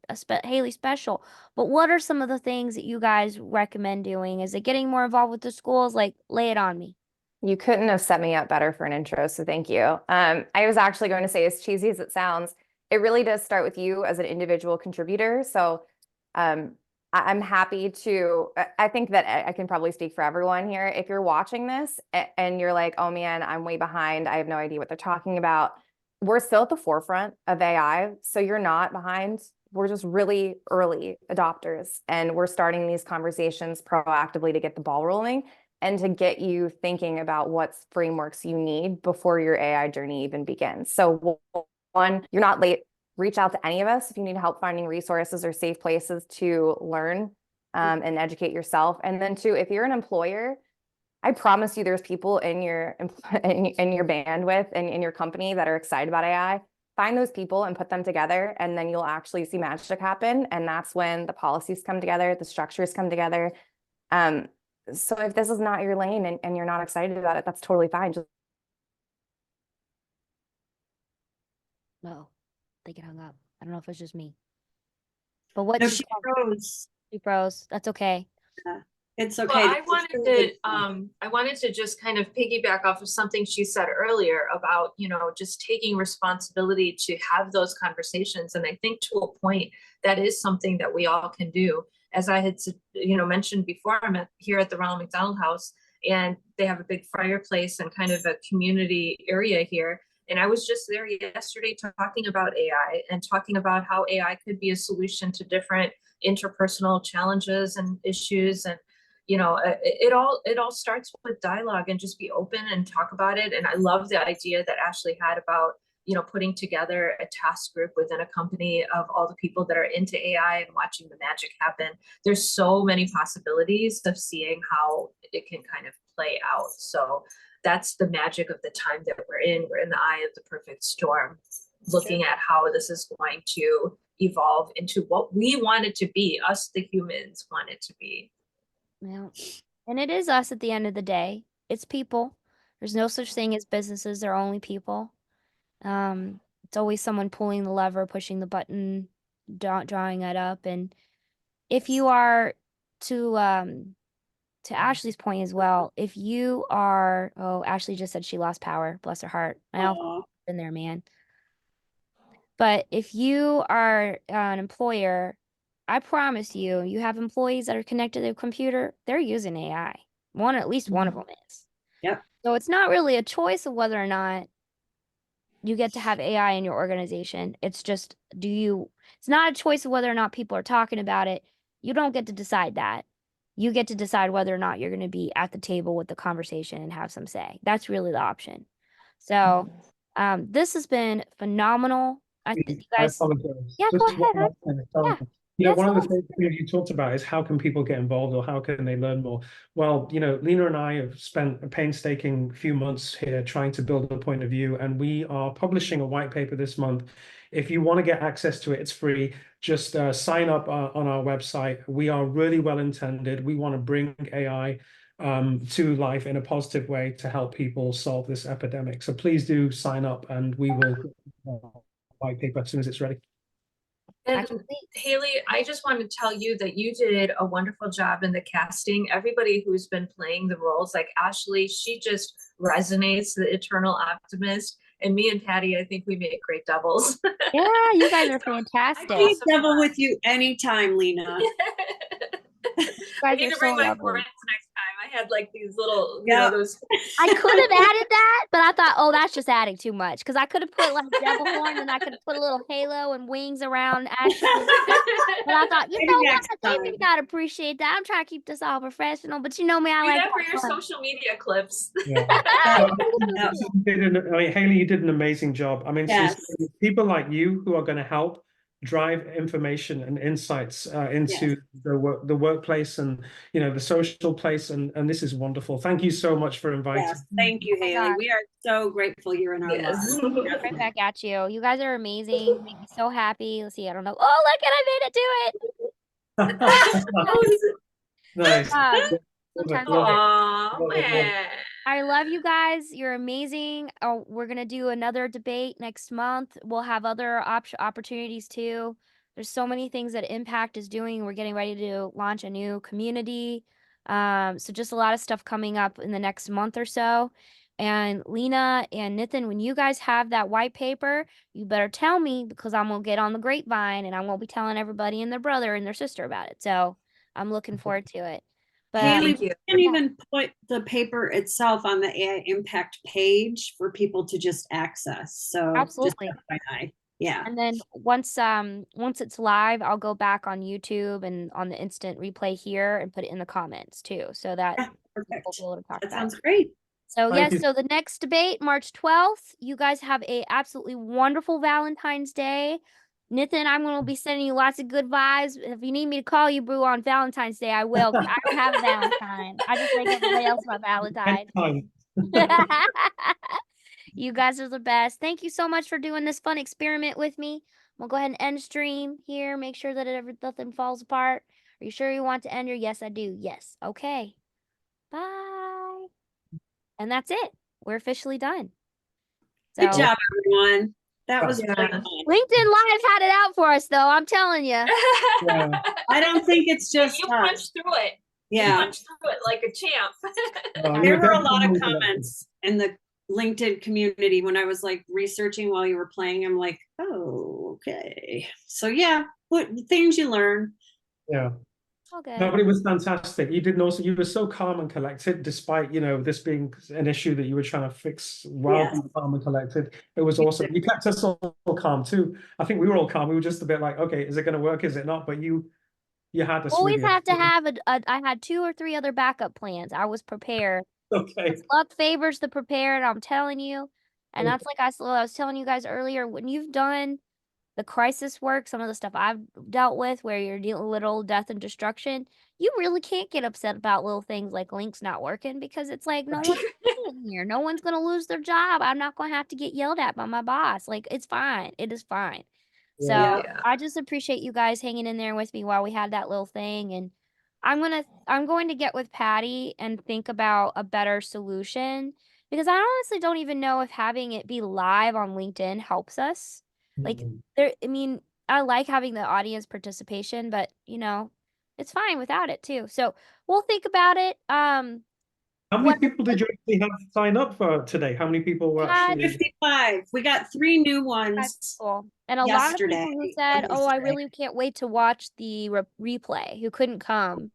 Haley special. But what are some of the things that you guys recommend doing? Is it getting more involved with the schools? Like, lay it on me. You couldn't have set me up better for an intro, so thank you. I was actually going to say, as cheesy as it sounds, it really does start with you as an individual contributor. So I'm happy to, I think that I can probably speak for everyone here. If you're watching this and you're like, oh man, I'm way behind, I have no idea what they're talking about. We're still at the forefront of AI, so you're not behind. We're just really early adopters, and we're starting these conversations proactively to get the ball rolling and to get you thinking about what frameworks you need before your AI journey even begins. So one, you're not late. reach out to any of us if you need help finding resources or safe places to learn and educate yourself. And then too, if you're an employer, I promise you there's people in your in your bandwidth and in your company that are excited about AI. Find those people and put them together, and then you'll actually see magic happen. And that's when the policies come together, the structures come together. So if this is not your lane and you're not excited about it, that's totally fine. Just No, they get hung up. I don't know if it's just me. But what No, she she froze. froze. That's okay. Yeah, it's okay. Well, I wanted to just kind of piggyback off of something she said earlier about, you know, just taking responsibility to have those conversations. And I think to a point, that is something that we all can do. As I had, you know, mentioned before, I'm here at the Ronald McDonald House, and they have a big fireplace and kind of a community area here. And I was just there yesterday talking about AI and talking about how AI could be a solution to different interpersonal challenges and issues. And you know, it all starts with dialogue and just be open and talk about it. And I love the idea that Ashley had about, you know, putting together a task group within a company of all the people that are into AI and watching the magic happen. There's so many possibilities of seeing how it can kind of play out. So that's the magic of the time that we're in. We're in the eye of the perfect storm, looking at how this is going to evolve into what we want it to be, us the humans want it to be. Yeah. And it is us at the end of the day. It's people. There's no such thing as businesses. They're only people. It's always someone pulling the lever, pushing the button, drawing it up. And if you are to Ashley's point as well, if you are, oh, Ashley just said she lost power. Bless her heart. I know been there, man. But if you are an employer, I promise you, you have employees that are connected to a computer, they're using AI. At least one of them is. Yep. So it's not really a choice of whether or not you get to have AI in your organization. It's just, it's not a choice of whether or not people are talking about it. You don't get to decide that. You get to decide whether or not you're going to be at the table with the conversation and have some say. That's really the option. So, this has been phenomenal. I think you I guys, apologize. yeah, Just go one ahead. last thing. Yeah, You know, that's one of the fine. things you talked about is how can people get involved or how can they learn more? Well, you know, Lena and I have spent a painstaking few months here trying to build a point of view, and we are publishing a white paper this month. If you want to get access to it, it's free. Just sign up on our website. We are really well intended. We want to bring AI to life in a positive way to help people solve this epidemic. So please do sign up, and we will white paper as soon as it's ready. And Haley, I just want to tell you that you did a wonderful job in the casting. Everybody who's been playing the roles, like Ashley, she just resonates, the Eternal Optimist. And me and Patty, I think we make great doubles. Yeah, you guys are fantastic. I'd be double with you anytime, Lena. I need to bring my friends next time. I had like these little, you know, those. I could have added that, but I thought, oh, that's just adding too much. Because I could have put like devil horn, and I could have put a little halo and wings around Ashley. But I thought, you know what? They may not appreciate that. I'm trying to keep this all professional, but you know me, I Do like that for your social media clips. Yeah. Haley, you did an amazing job. I mean, seriously, people like you who are going to help drive information and insights into the workplace and, you know, the social place, and this is wonderful. Thank you so much for inviting. Yes, thank you, Haley. We are so grateful you're in our lives. Right back at you. You guys are amazing. You make me so happy. Let's see. I don't know. Oh, look, and I made it to it. Nice. Sometimes I love you guys. You're amazing. We're gonna do another debate next month. We'll have other opportunities too. There's so many things that Impact is doing. We're getting ready to launch a new community. So just a lot of stuff coming up in the next month or so. And Lena and Nathan, when you guys have that white paper, you better tell me, because I'm gonna get on the grapevine and I'm gonna be telling everybody and their brother and their sister about it. So I'm looking forward to it. But Haley, we can even put the paper itself on the AI Impact page for people to just access. So absolutely. Just yeah. And then once it's live, I'll go back on YouTube and on the instant replay here and put it in the comments too, so that people will be able to talk about it. That sounds great. So yes, so the next debate, March 12th, you guys have a absolutely wonderful Valentine's Day. Nathan, I'm going to be sending you lots of good vibes. If you need me to call you, boo, on Valentine's Day, I will. 'Cause I don't have a Valentine. I just make everybody else my Valentine. Anytime. You guys are the best. Thank you so much for doing this fun experiment with me. We'll go ahead and end stream here. Make sure that nothing falls apart. Are you sure you want to end your? Yes, I do. Yes. Okay. Bye. And that's it. We're officially done. Good So job, everyone. That was Yeah. really fun. LinkedIn Live had it out for us, though. I'm telling you. Yeah. I don't think it's just You us. punched through it. You Yeah, punched through it like a champ. there You're were a lot of definitely connected. comments in the LinkedIn community when I was like researching while you were playing. I'm like, oh, okay. So yeah, what things you learn. Yeah. All good. No, but it was fantastic. You didn't also, you were so calm and collected, despite, this being an issue that you were trying to fix while Yes. being calm and collected. It was awesome. You kept us all calm too. I think we were all calm. We were just a bit like, okay, is it going to work? Is it not? But you had us with Always you. have to have I had 2 or 3 other backup plans. I was prepared. Okay. Luck favors the prepared, I'm telling you. And that's like I was telling you guys earlier, when you've done the crisis work, some of the stuff I've dealt with where you're dealing with little death and destruction, you really can't get upset about little things like links not working because it's like no one's in here. No one's gonna lose their job. I'm not gonna have to get yelled at by my boss. Like it's fine. It is fine. So Yeah. Yeah. I just appreciate you guys hanging in there with me while we had that little thing. And I'm going to get with Patty and think about a better solution because I honestly don't even know if having it be live on LinkedIn helps us. Like I mean, I like having the audience participation, but it's fine without it too. So we'll think about it. How What many people did you actually have sign up for today? How many people were had actually? 55. We got 3 new 5 ones people. And a lot of yesterday. people who said, "Oh, I really can't wait to watch the replay," who couldn't come.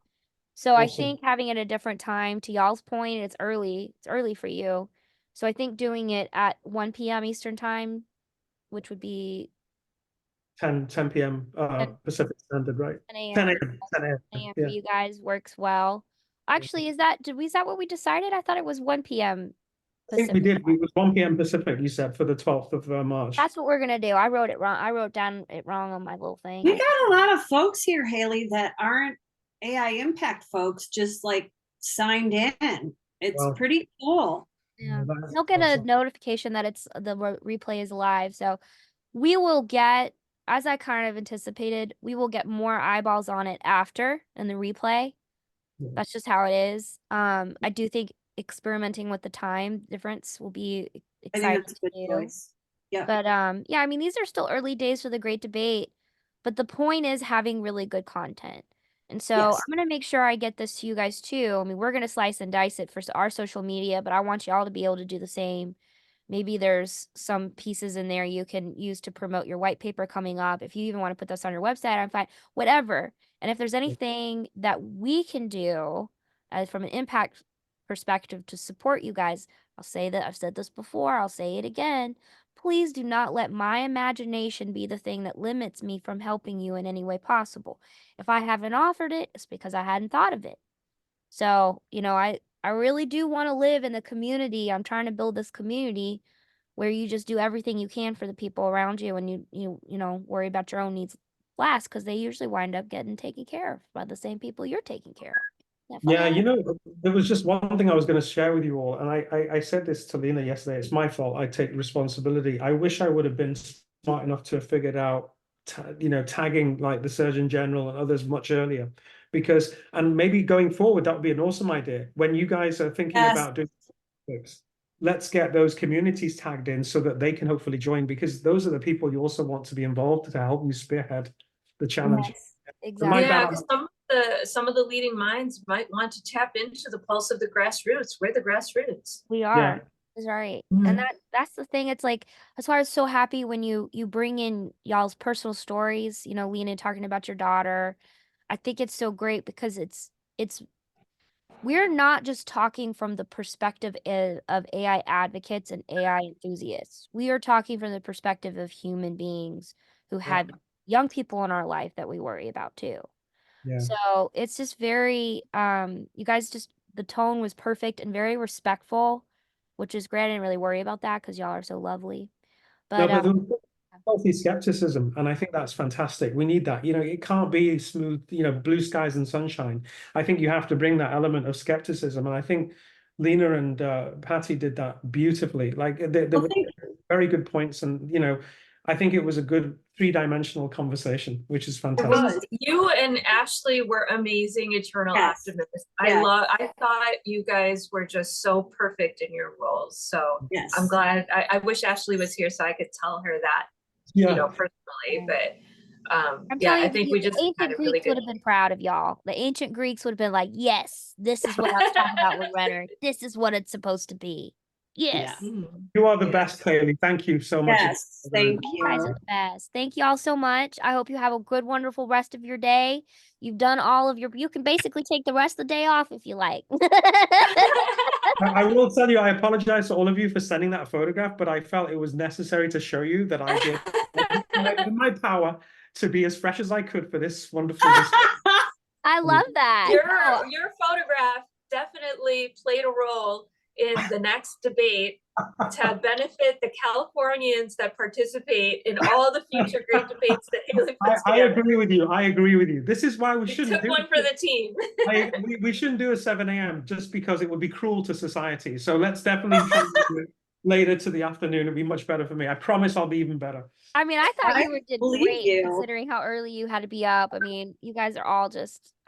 So I Awesome. think having it a different time, to y'all's point, it's early. It's early for you. So I think doing it at 1 p.m. Eastern time, which would be 10 p.m. 10 Pacific Standard, right? 10 10 a.m. a.m. 10 a.m. 10 a.m. for Yeah. you guys works well. Actually, is that what we decided? I thought it was 1 p.m. I think we Pacific. did. It was 1 p.m. Pacific, you said, for the 12th of March. That's what we're gonna do. I wrote it wrong. I wrote down it wrong on my little thing. We got a lot of folks here, Haley, that aren't AI impact folks, just like signed in. It's Wow. pretty cool. Yeah. That's They'll get a awesome. notification that it's the replay is live. So we will get, as I kind of anticipated, we will get more eyeballs on it after in the replay. Yeah. That's just how it is. I do think experimenting with the time difference will be I think exciting that's a good to do. choice. Yeah. But yeah, I mean, these are still early days for the Great Debate, but the point is having really good content. And so Yes. I'm going to make sure I get this to you guys too. I mean, we're going to slice and dice it for our social media, but I want y'all to be able to do the same. Maybe there's some pieces in there you can use to promote your white paper coming up. If you even want to put this on your website, I'm fine. Whatever. And if there's anything that we can do from an impact perspective to support you guys, I'll say that I've said this before, I'll say it again. Please do not let my imagination be the thing that limits me from helping you in any way possible. If I haven't offered it, it's because I hadn't thought of it. So, I really do want to live in the community. I'm trying to build this community where you just do everything you can for the people around you and you worry about your own needs last because they usually wind up getting taken care of by the same people you're taking care of. Yeah, there was just one thing I was going to share with you all, and I said this to Lena yesterday. It's my fault. I take responsibility. I wish I would have been smart enough to have figured out, tagging like the Surgeon General and others much earlier, and maybe going forward that would be an awesome idea. When you guys are thinking Yes. about doing things, let's get those communities tagged in so that they can hopefully join, because those are the people you also want to be involved to help you spearhead the challenge. Yes, My exactly. Yeah, bad. because some of the leading minds might want to tap into the pulse of the grassroots. We're the grassroots. We Yeah. are. That's right. And that's the thing. It's like that's why I was so happy when you bring in y'all's personal stories, Lena talking about your daughter. I think it's so great because it's we're not just talking from the perspective of AI advocates and AI enthusiasts. We are talking from the perspective of human beings who have young people in our life that we worry about too. Yeah. So it's just very, you guys the tone was perfect and very respectful, which is great. I didn't really worry about that because y'all are so lovely. No, But but healthy skepticism, and I think that's fantastic. We need that. It can't be smooth, blue skies and sunshine. I think you have to bring that element of skepticism, and I think Lena and Patty did that beautifully. Like they Well, were very good points, and I think it was a good three-dimensional conversation, which is It fantastic. was. You and Ashley were amazing Eternal Yes. Optimists. Yes. I thought you guys were just so perfect in your roles. So Yes. I'm glad. I wish Ashley was here so I could tell her that, Yeah. personally. But I'm yeah, telling I you, think the we just had ancient a really Greeks would good. have been proud of y'all. The ancient Greeks would have been like, yes, this is what I was talking about with Renner. This is what it's supposed to be. Yes. Yeah. You are the best, Kaylee. Thank you so much. Yes, thank You guys are you. the best. Thank you all so much. I hope you have a good, wonderful rest of your day. You've done all of you can basically take the rest of the day off if you like. I will tell you, I apologize to all of you for sending that photograph, but I felt it was necessary to show you that I did in my power to be as fresh as I could for this wonderful discussion. I love that. Your photograph definitely played a role in the next debate to benefit the Californians that participate in all the future great debates that Haley puts I together. agree with you. I agree with you. This is why we You shouldn't took do one for the team. we shouldn't do a 7 a.m. just because it would be cruel to society. So let's definitely try to do it later to the afternoon. It'll be much better for me. I promise I'll be even better. I mean, I thought you did believe great you. considering how early you had to be up. I mean, you guys are all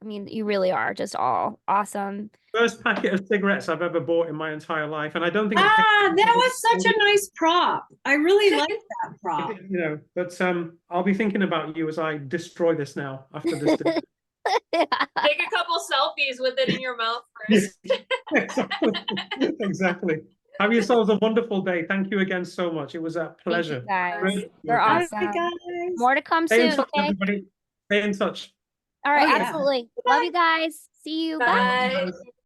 you really are just all awesome. First packet of cigarettes I've ever bought in my entire life, and I don't think that was such a nice prop. I really like that prop. But I'll be thinking about you as I destroy this now after this. Take a couple selfies with it in your mouth first. Exactly. Have yourselves a wonderful day. Thank you again so much. It was a pleasure. Thank you, guys. Really. You're Bye, awesome. guys. More to come Stay in soon, touch, okay? everybody. Stay in touch. All right, Oh, yeah. absolutely. Love you guys. See you. Bye. Bye.